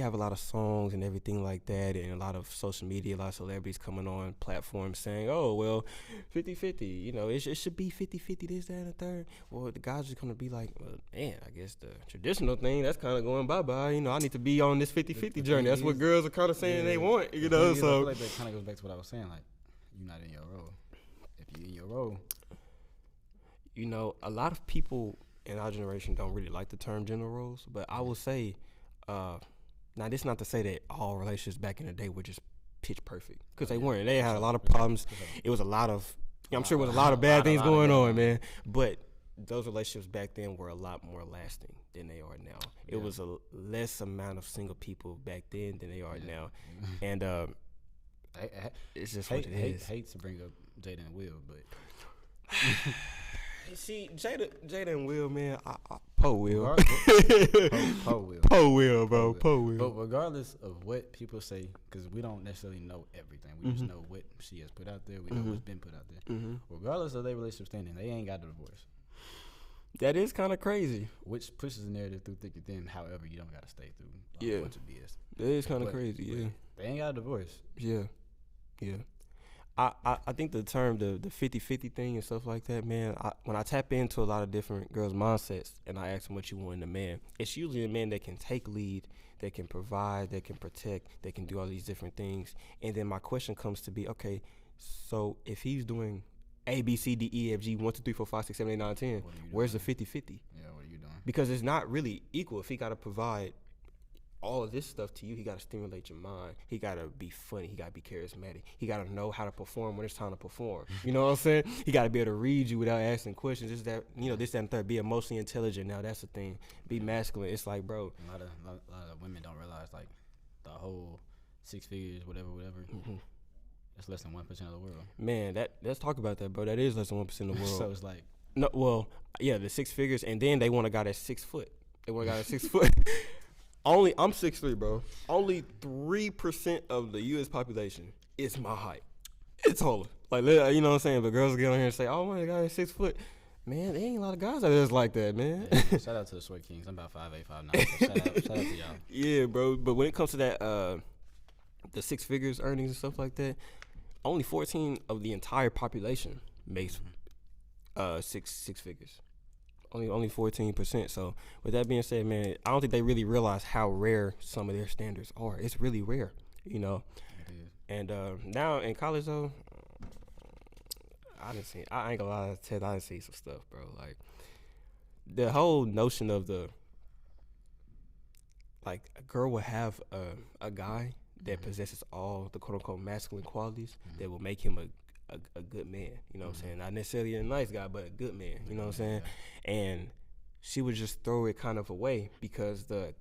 have a lot of songs and everything like that, and a lot of social media, a lot of celebrities coming on platforms saying, oh, well, 50-50, you know, it should be 50-50, this, that, and the third. Well, the guys are going to be like, well, man, I guess the traditional thing, that's kind of going bye-bye. You know, I need to be on this 50-50 journey. That's what girls are kind of saying they want, you know. So I feel like that kind of goes back to what I was saying, like, you're not in your role. If you're in your role. You know, a lot of people in our generation don't really like the term gender roles, but I will say, Now, this not to say that all relationships back in the day were just pitch perfect, because they yeah. weren't. They had a lot of For sure. problems. For sure. It was a lot of, I'm sure it was a A lot of bad lot things of going bad on, things. man. But those relationships back then were a lot more lasting than they are now. It Yeah. was a less amount of single people back then than they are Yeah. now, and it's just what it is. Hate to bring up Jada and Will, but See, Jada and Will, man, Poe Will, Poe Will. Poe Will, bro, Poe Will. But regardless of what people say, because we don't necessarily know everything, we just know what she has put out there. We know what's been put out there. Regardless of their relationship standing, they ain't got a divorce, That is kind of crazy. which pushes the narrative through thick and thin. However, you don't got to stay through a Yeah. bunch of BS. That is kind of But- crazy. Yeah. They ain't got a divorce. Yeah. I think the term the 50-50 thing and stuff like that, man, when I tap into a lot of different girls' mindsets and I ask them what you want in a man, it's usually a man that can take lead, that can provide, that can protect, that can do all these different things. And then my question comes to be, okay, so if he's doing A, B, C, D, E, F, G, 1, 2, 3, 4, 5, 6, 7, 8, 9, 10, What are you where's the doing? 50-50? Yeah, what are you doing? Because it's not really equal. If he got to provide all of this stuff to you, he got to stimulate your mind. He got to be funny. He got to be charismatic. He got to know how to perform when it's time to perform. You know what I'm saying? He got to be able to read you without asking questions. This, that, this, that, and third. Be emotionally intelligent. Now, that's the thing. Be masculine. It's like, bro. A lot of women don't realize, like, the whole 6 figures, whatever. That's less than 1% of the world. Man, let's talk about that, bro. That is less than 1% of the world. So it's like, No, well, yeah, the 6 figures, and then they want a guy that's 6 foot. They want a guy that's 6 foot. I'm 6'3", bro. Only 3% of the U.S. population is my height. It's taller. Like, you know what I'm saying? But girls get on here and say, "Oh my God, he's 6 foot." Man, there ain't a lot of guys out there that's like that, man. yeah, shout out to the Sweat Kings. I'm about 5'8", 5'9". Shout out to y'all. Yeah, bro. But when it comes to that, the 6 figures earnings and stuff like that, only 14 of the entire population makes six figures. Only 14%. So with that being said, man, I don't think they really realize how rare some of their standards are. It's really rare, It is. And now in college though, I ain't gonna lie, Ted, I done seen some stuff, bro. Like the whole notion of a girl will have a guy that possesses all the quote unquote masculine qualities that will make him a good man, you know what I'm saying? Not necessarily a nice guy, but a good man, you know what I'm saying? And she would just throw it kind of away because the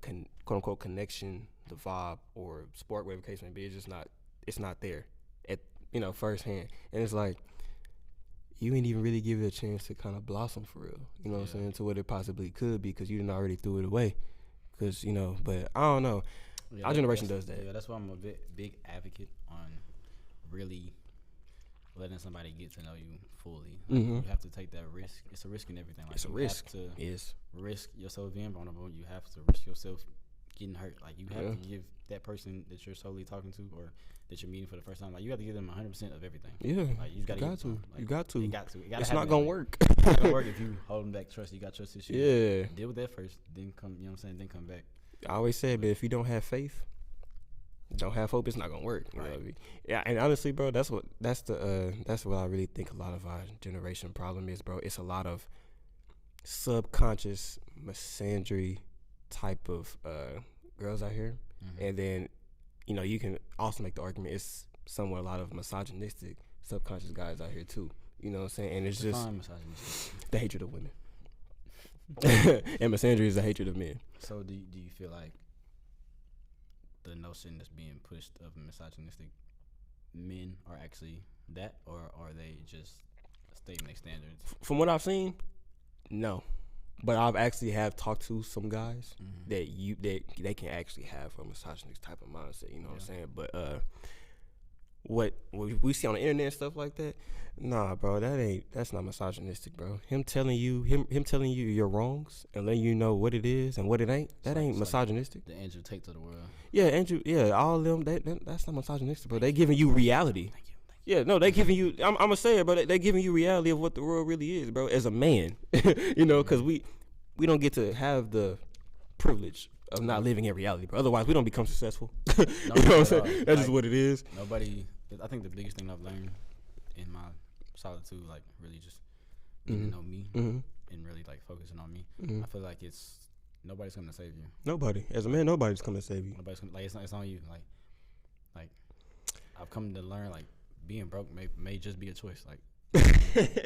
quote unquote connection, the vibe, or spark, whatever the case may be, it's not there at firsthand. And it's like you ain't even really give it a chance to kind of blossom for real, you know what I'm saying, to what it possibly could be, because you didn't already threw it away. Because but I don't know. Yeah, Our generation does that. Yeah, that's why I'm a big advocate on really letting somebody get to know you fully. Like, you have to take that risk. It's a risk in everything. Like, It's a risk. You have to Yes. risk yourself being vulnerable. You have to risk yourself getting hurt. Like, you have to give that person that you're solely talking to or that you're meeting for the first time, like, you have to give them 100% of everything. Yeah. Like, you got to. You got to. It got to. It's not gonna work. It's not gonna work if you holding back trust. You got trust issues. Yeah. Deal with that first. Then come. You know what I'm saying? Then come back. I always say, but if you don't have faith, don't have hope, it's not gonna work. You know what I mean? Yeah, and honestly, bro, that's what I really think a lot of our generation problem is, bro. It's a lot of subconscious misandry type of girls out here, and then you can also make the argument it's somewhat a lot of misogynistic subconscious guys out here too. You know what I'm saying? And it's just the hatred of women. And misandry is the hatred of men. So do you feel like the notion that's being pushed of misogynistic men are actually that, or are they just stating their standards? From what I've seen, no. But I've actually have talked to some guys that they can actually have a misogynist type of mindset. You know what I'm saying? But what we see on the internet and stuff like that, nah, bro, that's not misogynistic, bro. Him telling you your wrongs and letting you know what it is and what it ain't, that ain't misogynistic. The Andrew Tate of the world. Yeah, Andrew. Yeah, all of them. That's not misogynistic, bro. They giving you reality. Thank you. Yeah, no, they giving you. I'm gonna say it, bro. They giving you reality of what the world really is, bro. As a man, because we don't get to have the privilege of not living in reality, bro. Otherwise, we don't become successful. You know what I'm saying? That's just what it is. I think the biggest thing I've learned in my solitude, like really just getting to know me and really like focusing on me. I feel like it's nobody's coming to save you. Nobody. As a man, nobody's coming to save you. Nobody's coming. Like it's on you. Like I've come to learn like being broke may just be a choice. Like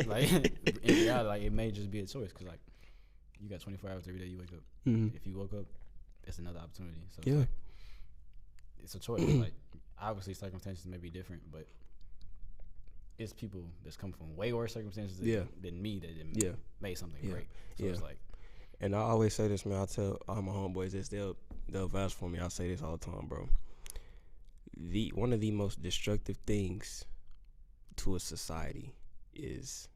like in reality, like it may just be a choice because like you got 24 hours every day you wake up. Mm-hmm. If you woke up, it's another opportunity. So Yeah. it's a choice. Like obviously circumstances may be different, but it's people that's come from way worse circumstances than me that made something great. So it's like, and I always say this, man. I tell all my homeboys this. They'll vouch for me. I say this all the time, bro. One of the most destructive things to a society is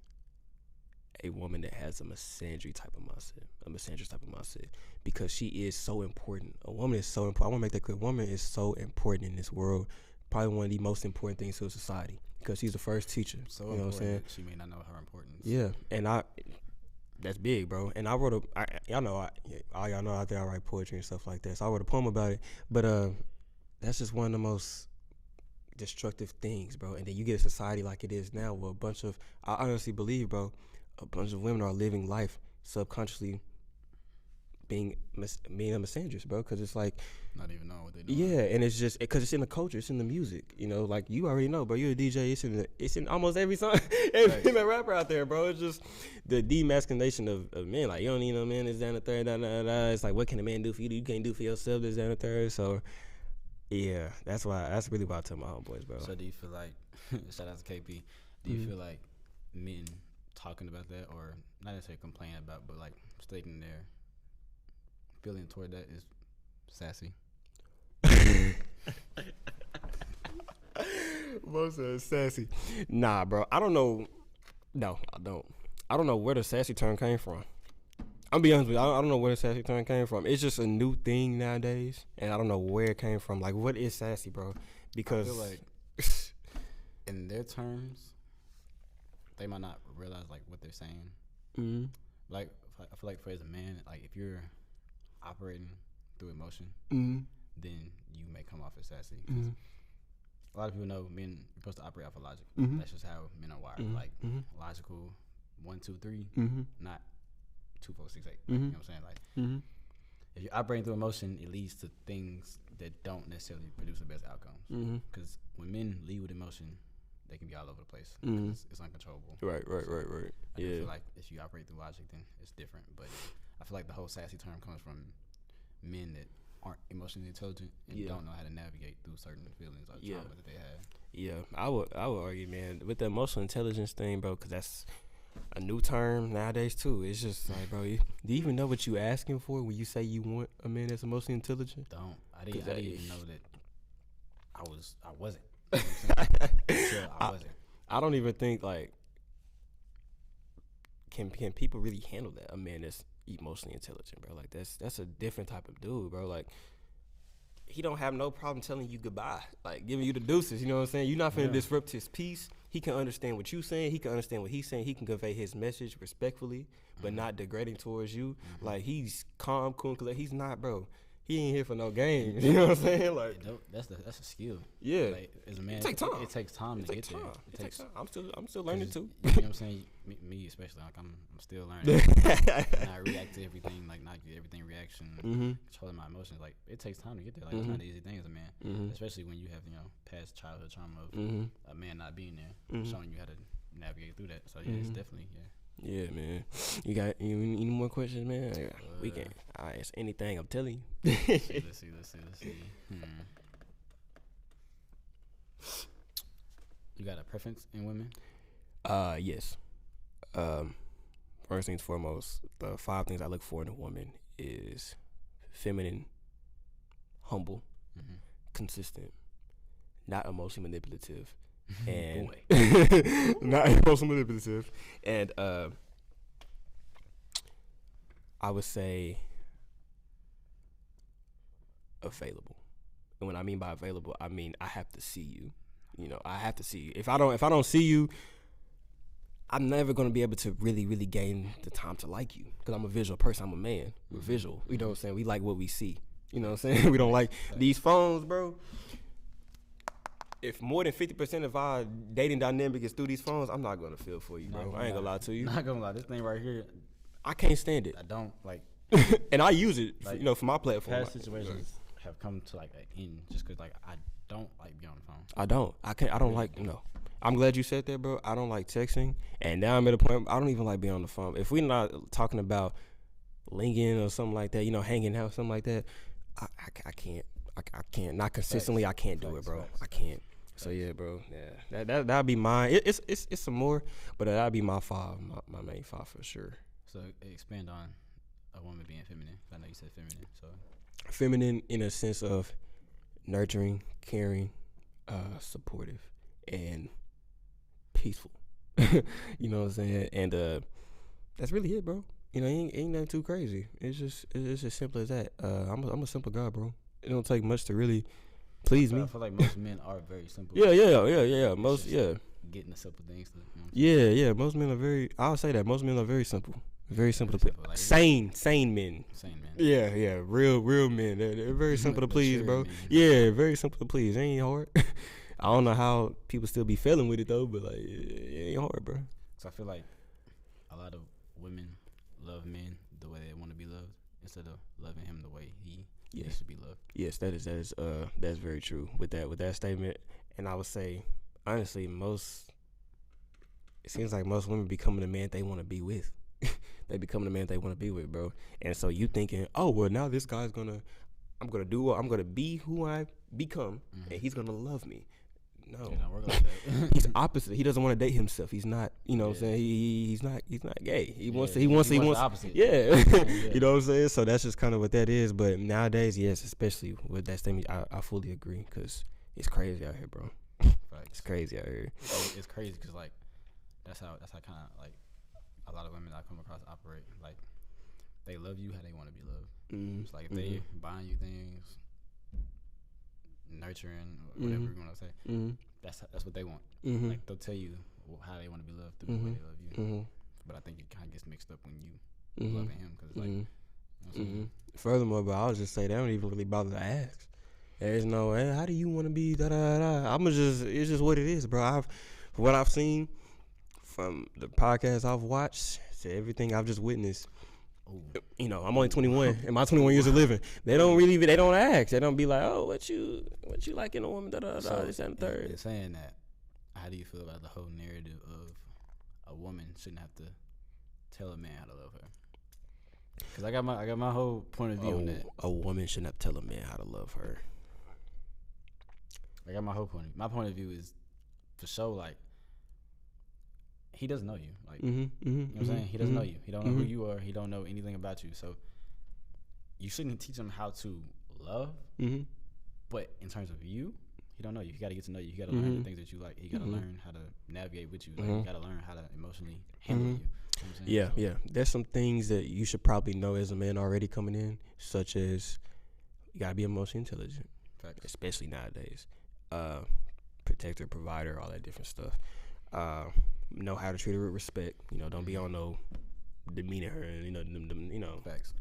a woman that has a misandry type of mindset, because she is so important. A woman is so important. I want to make that clear. A woman is so important in this world. Probably one of the most important things to a society because she's the first teacher. So you know what I'm saying? She may not know her importance. Yeah, and that's big, bro. And I wrote y'all know out there I write poetry and stuff like that. So I wrote a poem about it. But that's just one of the most destructive things, bro. And then you get a society like it is now where I honestly believe, bro, a bunch of women are living life subconsciously being a misandrist, bro, because it's like not even knowing what they're doing. Yeah, and it's just because it's in the culture, it's in the music, you know, like you already know, bro. You're a DJ, it's in almost every song, every female rapper out there, bro. It's just the demasculination of men. Like you don't need no man. This, that, and the third. It's like what can a man do for you? You can't do for yourself. This, that, and the third. So yeah, that's really why I tell my homeboys, bro. So do you feel like shout out to KP? Do you feel like men talking about that, or not necessarily complaining about, but like stating their feeling toward that is sassy? Most of it's sassy. Nah, bro. I don't know. No, I don't. I don't know where the sassy term came from. I'm be honest with you. I don't know where the sassy term came from. It's just a new thing nowadays, and I don't know where it came from. Like, what is sassy, bro? Because I feel like in their terms, they might not realize like what they're saying. Mm-hmm. Like, I feel like for as a man, like if you're operating through emotion, then you may come off as sassy. A lot of people know men are supposed to operate off of logic. That's just how men are wired. Like logical, 1, 2, 3, not 2, 4, 6, 8. You know what I'm saying? Like if you're operating through emotion, it leads to things that don't necessarily produce the best outcomes. Because when men lead with emotion, they can be all over the place. It's uncontrollable. Right. I feel like if you operate through logic, then it's different. But I feel like the whole sassy term comes from men that aren't emotionally intelligent and don't know how to navigate through certain feelings or trauma that they have. Yeah, I would argue, man, with the emotional intelligence thing, bro, because that's a new term nowadays too. It's just like, bro, do you even know what you asking for when you say you want a man that's emotionally intelligent? I didn't even know that I wasn't. You know what I'm saying? I wasn't. I don't even think like can people really handle that? A man that's emotionally intelligent, bro. Like that's a different type of dude, bro. Like he don't have no problem telling you goodbye, like giving you the deuces. You know what I'm saying? You're not finna disrupt his peace. He can understand what you saying. He can understand what he's saying. He can convey his message respectfully, but not degrading towards you. Like he's calm, cool, collected. He's not, bro. He ain't here for no games. You know what I'm saying? Like that's a skill. Yeah. Like, as a man, it takes time. It takes time to get there. It takes time. I'm still learning too. You know what I'm saying? Me especially, like I'm still learning. Not react to everything, like not get everything reaction, controlling my emotions. Like it takes time to get there. Like it's not an easy thing as a man, especially when you have past childhood trauma of a man not being there, showing you how to navigate through that. So yeah, it's definitely Yeah, man. You got any more questions, man? We can. I ask anything. I'm telling you. Let's see. You got a preference in women? Yes. First things foremost, the 5 things I look for in a woman is feminine, humble, consistent, not emotionally manipulative, and not emotionally manipulative, and I would say available. And when I mean by available, I mean I have to see you. You know, I have to see you. If I don't see you, I'm never gonna be able to really, really gain the time to like you. Because I'm a visual person. I'm a man. We're visual. You know what I'm saying? We like what we see. You know what I'm saying? We don't like these phones, bro. If more than 50% of our dating dynamic is through these phones, I'm not gonna feel for you, bro. I ain't gonna lie to you. Not gonna lie, this thing right here, I can't stand it. I don't like. and I use it, Like, for my platform. Past situations have come to like an end just because like I don't like being on the phone. I don't. I don't like. I'm glad you said that, bro. I don't like texting, and now I'm at a point I don't even like being on the phone. If we're not talking about linking or something like that, hanging out, something like that, I can't. I can't. Not consistently. I can't do it, bro. I can't. So yeah, bro. Yeah, that'd be mine. It's some more, but that'd be my 5, my main 5 for sure. So expand on a woman being feminine. I know you said feminine. So feminine in a sense of nurturing, caring, supportive, and peaceful. You know what I'm saying? And that's really it, bro. Ain't nothing too crazy. It's just as simple as that. I'm a simple guy, bro. It don't take much to really please me. I feel like most men are very simple. Yeah. Most getting the simple things. Yeah. Most men are very. I'll say that most men are very simple. Very simple to please. Like, sane men. Sane men. Yeah. Real men. They're very simple to please, bro. Men. Yeah, very simple to please. It ain't hard. I don't know how people still be failing with it though, but like it ain't hard, bro. So I feel like a lot of women love men the way they want to be loved instead of loving him the way he needs to be loved. Yes, that's very true with that statement. And I would say honestly, it seems like most women becoming the man they want to be with. They become the man they want to be with, bro. And so you thinking, oh well, now this guy's I'm gonna be who I become, and he's gonna love me. No, he's opposite. He doesn't want to date himself. He's not, what I'm saying. He's not gay. He wants the opposite. Yeah, you know what I'm saying. So that's just kind of what that is. But nowadays, yes, especially with that statement, I fully agree because it's crazy out here, bro. It's crazy out here. It's crazy because like that's how kind of like a lot of women I come across operate. Like they love you how they want to be loved. It's like if they buying you things, nurturing, or whatever you want to say, that's what they want. Like they'll tell you how they want to be loved through the way they love you. But I think it kind of gets mixed up when you loving him because like. Furthermore, but I'll just say they don't even really bother to ask. There's no, hey, how do you want to be? It's just what it is, bro. From what I've seen from the podcasts I've watched to everything I've just witnessed. I'm only 21 in my 21 years of living. They don't ask. They don't be like, oh, what you like in a woman, this and the third. They're saying that. How do you feel about the whole narrative of a woman shouldn't have to tell a man how to love her? Because I got my whole point of view on that. A woman shouldn't have to tell a man how to love her. I got my whole point of view. My point of view is for sure, like, he doesn't know you. Like, you know what I'm saying? He doesn't know you. He don't know who you are. He don't know anything about you. So you shouldn't teach him how to love. But in terms of you, he don't know you. He got to get to know you. He got to learn the things that you like. He got to learn how to navigate with you. Like, he got to learn how to emotionally handle you. You know yeah. There's some things that you should probably know as a man already coming in, such as you got to be emotionally intelligent. Facts. Especially nowadays. Protector, provider, all that different stuff. Know how to treat her with respect. Don't be on no demeanor her and Facts.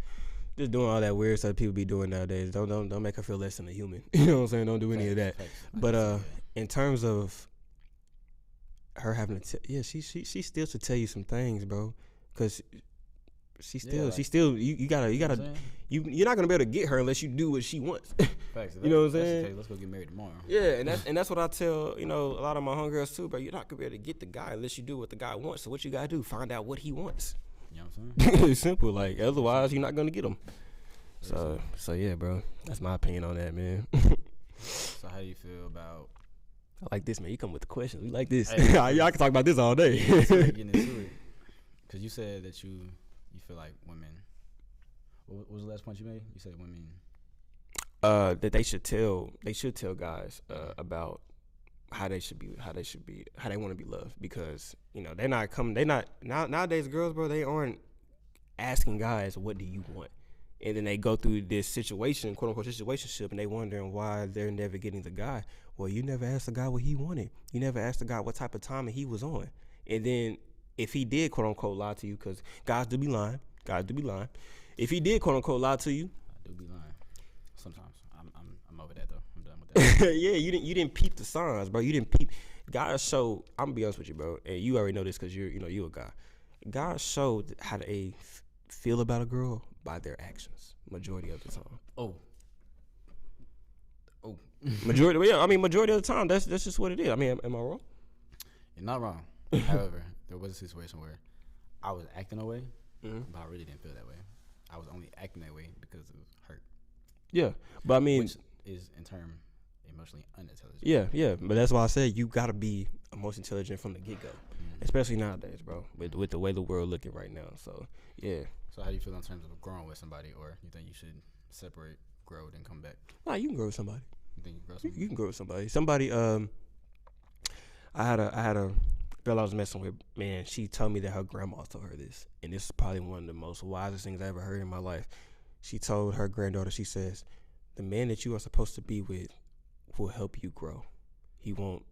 Just doing all that weird stuff people be doing nowadays. Don't make her feel less than a human. You know what I'm saying? Don't do any of that. Facts. But in terms of her having to she still should tell you some things, bro, because she still you gotta you're not gonna be able to get her unless you do what she wants. Facts. You know what I'm saying? Let's go get married tomorrow. Yeah, and that's what I tell a lot of my homegirls too, bro. You're not gonna be able to get the guy unless you do what the guy wants. So what you gotta do? Find out what he wants. You know what I'm saying? It's simple. Like otherwise, you're not gonna get him. So yeah, bro. That's my opinion on that, man. So how do you feel about? I like this, man. You come with the questions. We like this. Hey, I can talk about this all day. Getting into it, because you said that you feel like women. What was the last point you made? You said women. That they should tell guys about how they want to be loved, because nowadays girls, bro, they aren't asking guys what do you want, and then they go through this situation, quote unquote situationship, and they wondering why they're never getting the guy. Well, you never asked the guy what he wanted. You never asked the guy what type of timing he was on, and then if he did quote unquote lie to you, because guys do be lying. If he did quote unquote lie to you, I do be lying sometimes. I'm over that though. I'm done with that. Yeah, you didn't peep the signs, bro. You didn't peep. Guys show. I'm gonna be honest with you, bro, and you already know this because you're a guy. Guys show how they feel about a girl by their actions majority of the time. Oh. Majority of the time, that's just what it is. I mean, am I wrong? You're not wrong. However, there was a situation where I was acting a way, but I really didn't feel that way. I was only acting that way because it was hurt. Yeah, but I mean, which is in turn emotionally unintelligent. Yeah, but that's why I said you gotta be emotionally intelligent from the get go, especially nowadays, bro, with the way the world looking right now. So yeah. So how do you feel in terms of growing with somebody, or you think you should separate, grow, then come back? Nah, you can grow with somebody. You think you can grow somebody? You can grow with somebody. Somebody. I had a girl I was messing with. Man, she told me that her grandma told her this, and this is probably one of the most wisest things I ever heard in my life. She told her granddaughter, she says, "The man that you are supposed to be with will help you grow. He won't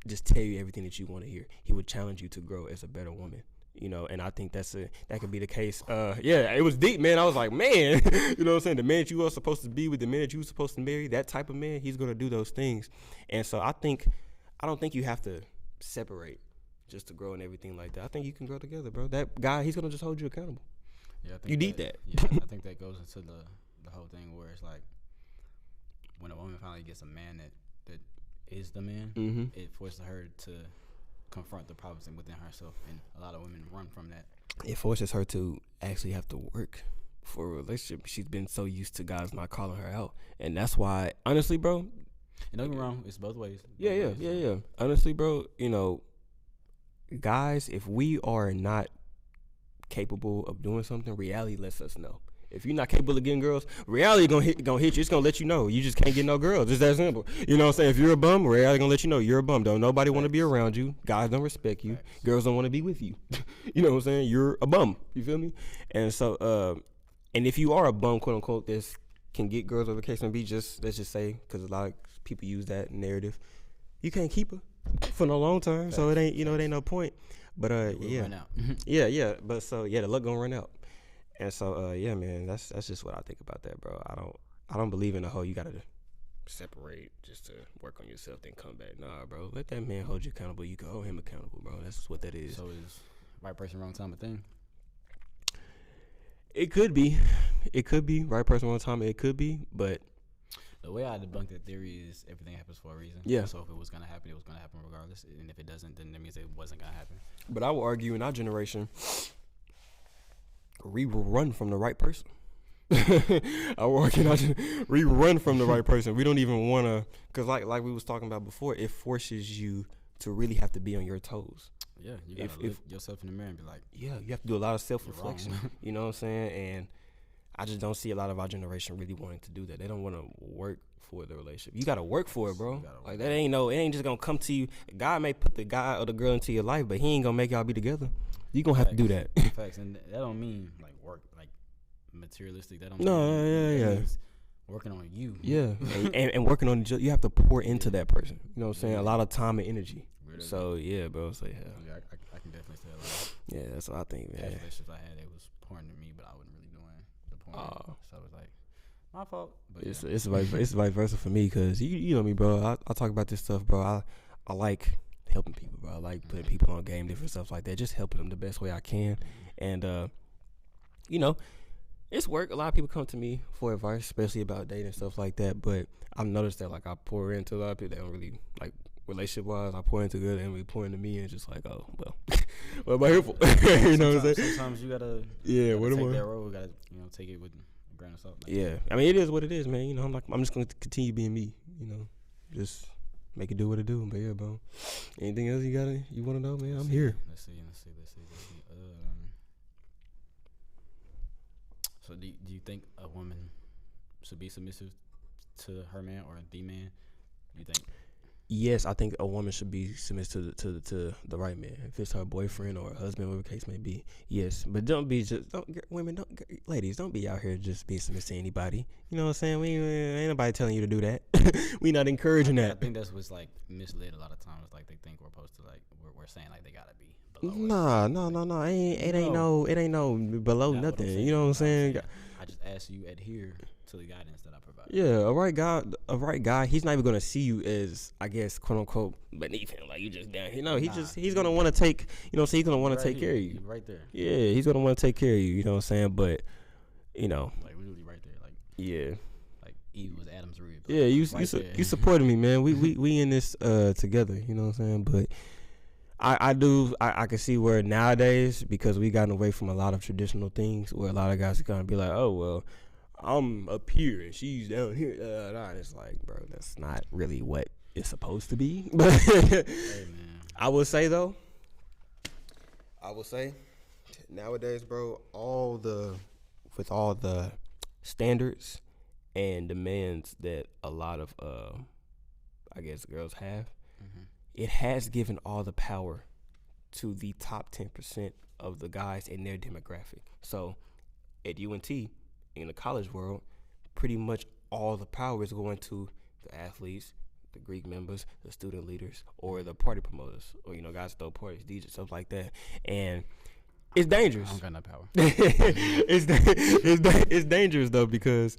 just tell you everything that you want to hear. He would challenge you to grow as a better woman." You know, and I think that could be the case. Yeah, it was deep, man. I was like, man, you know what I'm saying? The man that you are supposed to be with, the man that you were supposed to marry, that type of man, he's going to do those things. And so I don't think you have to separate just to grow and everything like that. I think you can grow together, bro. That guy, he's going to just hold you accountable. Yeah, I think you need that. Yeah, I think that goes into the whole thing where it's like when a woman finally gets a man that is the man, it forces her to confront the problems within herself, and a lot of women run from that. It forces her to actually have to work for a relationship. She's been so used to guys not calling her out, and that's why, honestly, bro. And don't get me wrong, it's both ways. Yeah. Honestly, bro, you know, guys, if we are not capable of doing something, reality lets us know. If you're not capable of getting girls, reality gonna hit you. It's gonna let you know you just can't get no girls. It's that simple. You know what I'm saying? If you're a bum, reality gonna let you know you're a bum. Don't nobody want to be around you. Guys don't respect you. Girls don't want to be with you. You know what I'm saying? You're a bum. You feel me? And so, and if you are a bum, quote unquote, this can get girls over case and be just, let's just say, because a lot of people use that narrative, you can't keep her for no long term. So it ain't no point. But yeah, run out. yeah. But so yeah, the luck gonna run out. And so, yeah, man, that's just what I think about that, bro. I don't believe in the whole you gotta separate just to work on yourself, then come back. Nah, bro, let that man hold you accountable. You can hold him accountable, bro. That's just what that is. So is right person, wrong time a thing? It could be right person, wrong time. It could be, but the way I debunk that theory is everything happens for a reason. Yeah. So if it was gonna happen, it was gonna happen regardless. And if it doesn't, then that means it wasn't gonna happen. But I will argue in our generation, we will run from the right person. We run from the right person. We don't even want to, because like we was talking about before, it forces you to really have to be on your toes. Yeah, you gotta look yourself in the mirror and be like, yeah, you have to do a lot of self-reflection. You know what I'm saying? And I just don't see a lot of our generation really wanting to do that. They don't want to work for the relationship. You gotta work for it, bro. Like that it ain't just gonna come to you. God may put the guy or the girl into your life, but he ain't gonna make y'all be together. You gonna have to do that. Facts, and that don't mean like work, like materialistic. That don't. Yeah. Working on you. Yeah, and working on you have to pour into that person. You know what I'm saying? A lot of time and energy. So yeah, bro. So yeah, I can definitely say a lot. Yeah, that's what I think, man. Relationships I had, it was pouring to me, but I wasn't really doing the pouring. So it was like my fault. But it's vice versa for me, because you know me, bro. I talk about this stuff, bro. I like helping people, bro. I like putting people on game, different stuff like that. Just helping them the best way I can, and you know, it's work. A lot of people come to me for advice, especially about dating and stuff like that. But I've noticed that like I pour into a lot of people that don't really like. Relationship wise, I pour into good and we pour into me, and just like, oh well, what am I here for? You know what I'm saying? Sometimes you gotta take that role. Gotta take it with a grain of salt. Like yeah, I mean it is what it is, man. You know, I'm just gonna continue being me. You know, just make it do what it do. But yeah, bro. Anything else you want to know, man? I'm here. Let's see. So do you think a woman should be submissive to her man or the man? Do you think? Yes, I think a woman should be submissive to the right man. If it's her boyfriend or her husband, whatever the case may be. Yes, but ladies, don't be out here just being submissive to anybody. You know what I'm saying? Ain't nobody telling you to do that. We not encouraging that. I think that's what's like misled a lot of times. Like they think we're supposed to we're saying like they gotta be below. No. It ain't no below nothing. You know what I'm saying? I just ask you adhere to the guidance that I provide. Yeah, a right guy, he's not even gonna see you as, I guess, quote unquote, beneath him. Like you just down here. No, he's gonna want to take, so he's gonna want to take care of you. Right there. Yeah, he's gonna want to take care of you. You know what I'm saying? But Like literally right there. Like yeah. like Eve was Adam's rib. Yeah, Like, you supported me, man. We in this together, you know what I'm saying? But I can see where nowadays, because we gotten away from a lot of traditional things, where a lot of guys are gonna be like, oh well, I'm up here and she's down here. And it's like, bro, that's not really what it's supposed to be. But hey, man. I will say nowadays, bro, with all the standards and demands that a lot of I guess girls have, it has given all the power to the top 10% of the guys in their demographic. So at UNT, in the college world, pretty much all the power is going to the athletes, the Greek members, the student leaders, or the party promoters, or guys throw parties, DJs, stuff like that. And it's dangerous. I don't got no power. It's dangerous though, because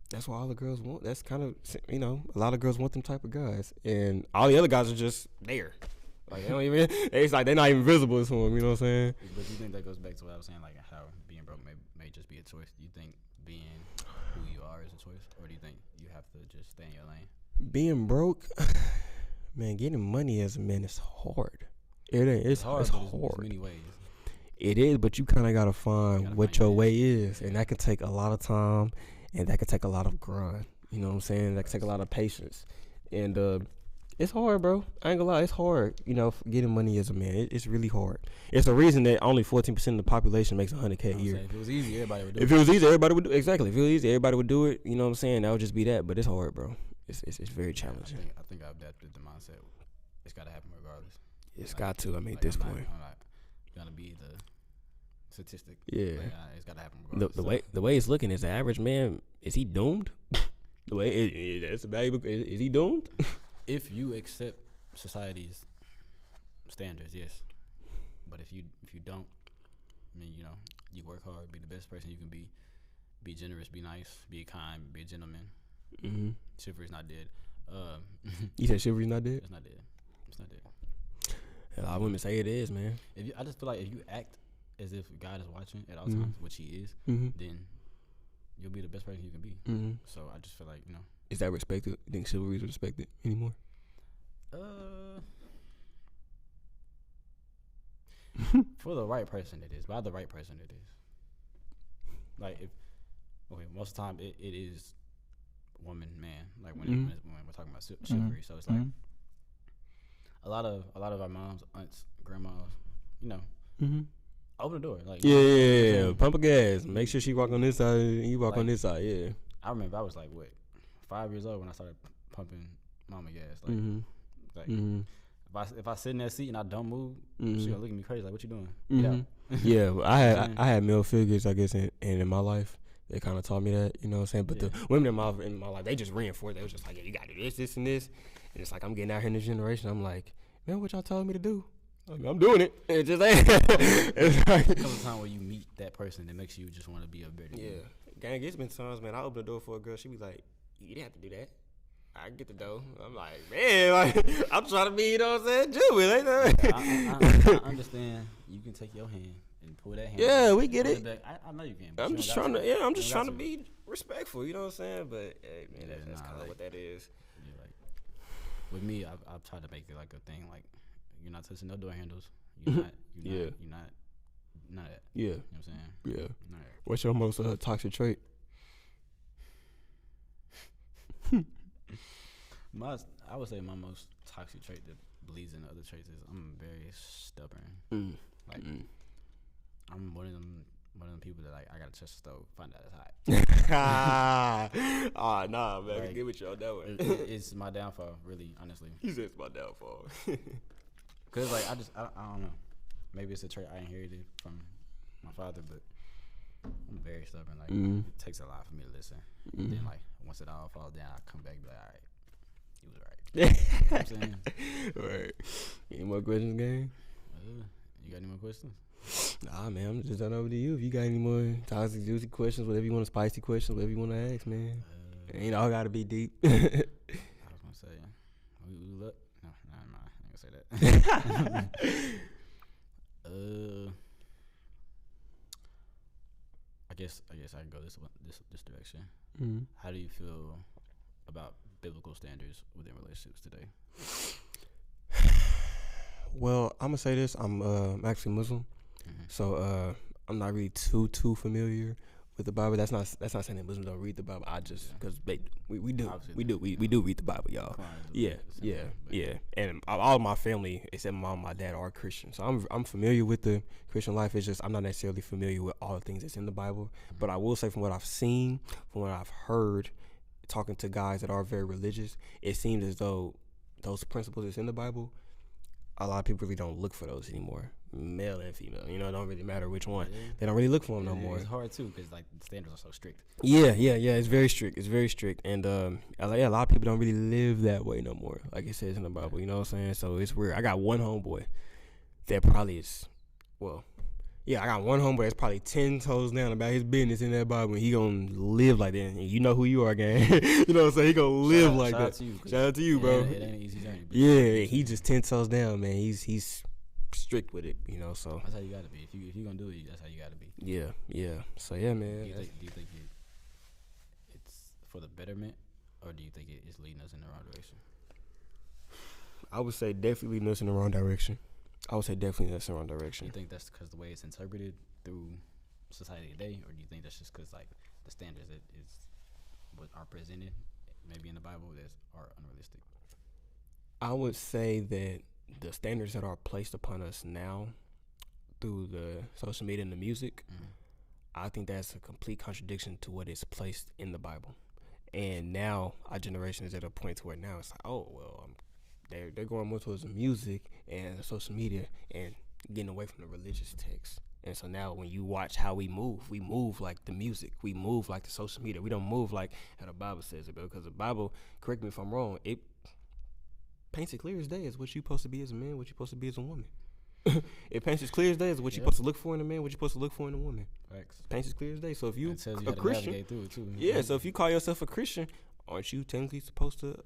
that's what all the girls want. That's kind of, a lot of girls want them type of guys, and all the other guys are just there. Like they don't even. It's like they're not even visible to them. You know what I'm saying? But you think that goes back to what I was saying, like how being broke may just be a choice? Do you think being who you are is a choice, or do you think you have to just stay in your lane? Being broke, man, getting money as a man is hard. It's hard. It's hard. There's many ways. It is, but you kind of gotta find what your way is, and that can take a lot of time, and that can take a lot of grind. You know what I'm saying? That can take a lot of patience, and it's hard, bro. I ain't gonna lie, it's hard. Getting money as a man, it's really hard. It's the reason that only 14% of the population makes $100K a year. If it was easy, everybody would do it. If it was easy, everybody would do it. Exactly. If it was easy, everybody would do it. You know what I'm saying? That would just be that. But it's hard, bro. It's very challenging. I think I've adapted the mindset. It's gotta happen regardless. It's got to. I mean, at this point, I'm not gonna be the statistic. Yeah. It's gotta happen regardless. The way it's looking, is the average man, is he doomed? The way that's valuable. Is he doomed? If you accept society's standards, yes. But if you don't, I mean, you work hard, be the best person you can be generous, be nice, be kind, be a gentleman. Mm-hmm. Chivalry's not dead. You said chivalry's not dead? It's not dead. It's not dead. A lot of women say it is, man. I just feel like if you act as if God is watching at all times, which He is, then you'll be the best person you can be. Mm-hmm. So I just feel like Is that respected? You think chivalry is respected anymore? For the right person, it is. By the right person, it is. Like most of the time it is woman, man. Like when we're talking about chivalry, so it's like a lot of our moms, aunts, grandmas, open the door. Like yeah. Pump a gas. Make sure she walk on this side and you walk on this side. Yeah. I remember I was like 5 years old when I started pumping mama gas. Like if I sit in that seat and I don't move, she gonna look at me crazy. Like, what you doing? Yeah, I had male figures, I guess, in my life. They kind of taught me that, you know what I'm saying? But the women in my life, they just reinforced. They was just like, yeah, you got to do this, and this. And it's like, I'm getting out here in this generation. I'm like, man, what y'all telling me to do? I'm doing it. It's just like, it's like, there comes a time where you meet that person that makes you just want to be a better. Yeah. Gang, it's been times, man, I open the door for a girl. She be like, you didn't have to do that. I get the dough. I'm like, man, I'm trying to be, you know what I'm saying, Jewish. I understand. You can take your hand and pull that hand. Yeah, we get it. I know you can. I'm just trying to. Yeah, I'm just trying to be respectful. You know what I'm saying? But hey, man, that's kind of what that is. Yeah, like with me, I've tried to make it like a thing. Like you're not touching no door handles. You're not. You're not. None of that. Yeah. You know what I'm saying? Yeah. What's your most toxic trait? I would say my most toxic trait that bleeds into other traits is I'm very stubborn. Like I'm one of them people that like I gotta touch the stove, find out it's hot. Nah, man, like, get with you on that one. It's my downfall, really, honestly. He said it's my downfall. Cause like I don't know. Maybe it's a trait I inherited from my father, but I'm very stubborn. Like it takes a lot for me to listen. Then like once it all falls down, I come back and be like, all right. He was right. You know what I'm saying? Right. Any more questions, gang? You got any more questions? Nah, man. I'm just done over to you. If you got any more toxic, juicy questions, whatever you want, spicy questions, whatever you want to ask, man. It ain't all got to be deep. I was going to say, we look. No, I ain't going to say that. I guess I can go this direction. Mm-hmm. How do you feel about biblical standards within relationships today? Well, I'm gonna say this. I'm actually Muslim, so I'm not really too familiar with the Bible. That's not saying that Muslims don't read the Bible. I just because we do read the Bible, y'all. Yeah. And all of my family except my mom and my dad are Christian, so I'm familiar with the Christian life. It's just I'm not necessarily familiar with all the things that's in the Bible. But I will say from what I've seen, from what I've heard, talking to guys that are very religious, it seems as though those principles that's in the Bible, a lot of people really don't look for those anymore, male and female. You know, it don't really matter which one. Yeah. They don't really look for them no more. It's hard too because like the standards are so strict. Yeah. It's very strict, and a lot of people don't really live that way no more, like it says in the Bible. You know what I'm saying? So it's weird. I got one homeboy that probably is, I got one homeboy that's probably 10 toes down about his business in that Bible, and he gonna live like that. And you know who you are, gang. You know what I'm saying? He gonna live like that. Shout out to you, bro. It ain't an easy journey. Yeah, he just 10 toes down, man. He's strict with it, you know. So that's how you gotta be. If you gonna do it, that's how you gotta be. Yeah. So yeah, man. Do you think it's for the betterment, or do you think it is leading us in the wrong direction? I would say definitely leading us in the wrong direction. Do you think that's because the way it's interpreted through society today, or do you think that's just because like the standards that is what are presented maybe in the Bible that are unrealistic? I would say that the standards that are placed upon us now through the social media and the music, I think that's a complete contradiction to what is placed in the Bible. And now our generation is at a point to where now it's like, they're going more towards the music and the social media and getting away from the religious text. And so now when you watch how we move like the music, we move like the social media. We don't move like how the Bible says it, because the Bible, correct me if I'm wrong, it paints it clear as day as what you're supposed to be as a man, what you're supposed to be as a woman. It paints as clear as day as what you're supposed to look for in a man, what you're supposed to look for in a woman. Facts. Paints as clear as day. So if you a Christian, through it too. Yeah, so if you call yourself a Christian, aren't you technically supposed to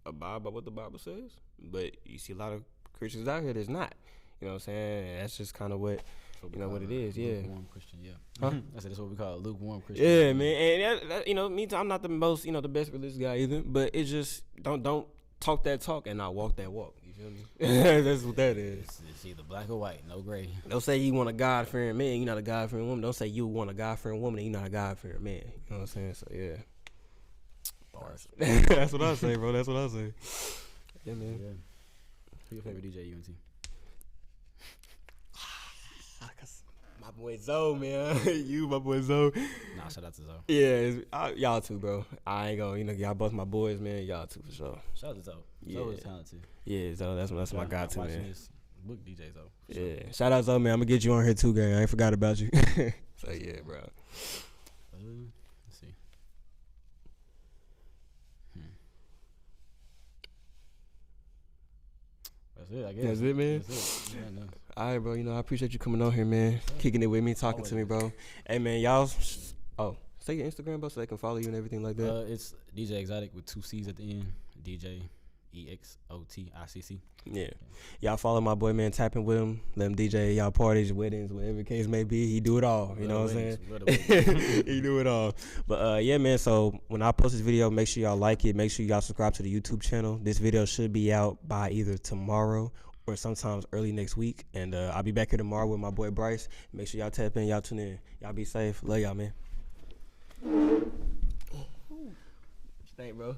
abide by what the Bible says? But you see a lot of Christians out here that's not. You know what I'm saying? That's just kind of what what it is. Yeah. Lukewarm Christian. Yeah. Huh? I said that's what we call a lukewarm Christian. Yeah, man. And that, me too, I'm not the most the best religious guy either. But it just don't talk that talk and not walk that walk. You feel me? That's what that is. It's either black or white, no gray. Don't say you want a God-fearing man, you're not a God-fearing woman. Don't say you want a God-fearing woman and you're not a God-fearing man. You know what I'm saying? So yeah. Bars. That's what I say, bro. That's what I say. Yeah, man. Yeah. Who's your favorite DJ at UNT? My boy Zoe, man. You, my boy Zoe. Nah, shout out to Zoe. Yeah, y'all too, bro. I ain't gonna, y'all both my boys, man. Y'all too, for sure. Shout out to Zoe. Yeah. Zoe is talented. Yeah, Zoe, that's my guy too, man. This book DJ Zoe. Yeah, sure. Shout out Zoe, man. I'm gonna get you on here too, gang. I ain't forgot about you. So yeah, bro. Let's see. That's it, I guess. That's it, man. That's it. Yeah, no. All right, bro. I appreciate you coming on here, man. Kicking it with me, talking to me, bro. Hey, man, y'all. Say your Instagram, bro, so they can follow you and everything like that. It's DJ Exotic with 2 C's at the end. DJ EXOTICC. Yeah. Y'all follow my boy, man. Tap in with him. Let him DJ y'all parties, weddings, whatever the case may be. He do it all. You know what I'm saying? He do it all. But yeah, man. So when I post this video, make sure y'all like it. Make sure y'all subscribe to the YouTube channel. This video should be out by either tomorrow or sometimes early next week. And I'll be back here tomorrow with my boy Bryce. Make sure y'all tap in. Y'all tune in. Y'all be safe. Love y'all, man. Thank, bro.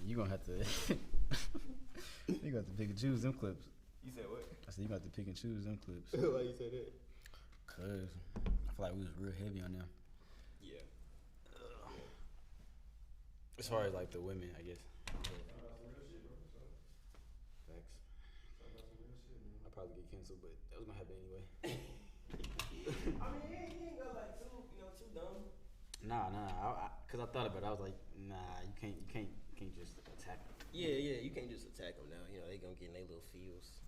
You gonna have to pick and choose them clips. You said what? I said you gonna have to pick and choose them clips. Why you say that? Cause I feel like we was real heavy on them. Yeah. As far as like the women, I guess. Facts. I'll probably get canceled, but that was gonna happen anyway. I mean, he ain't got like too dumb. Nah. Cause I thought about it. I was like, nah, you can't just attack them. Yeah, you can't just attack them now. They gonna get in their little feels.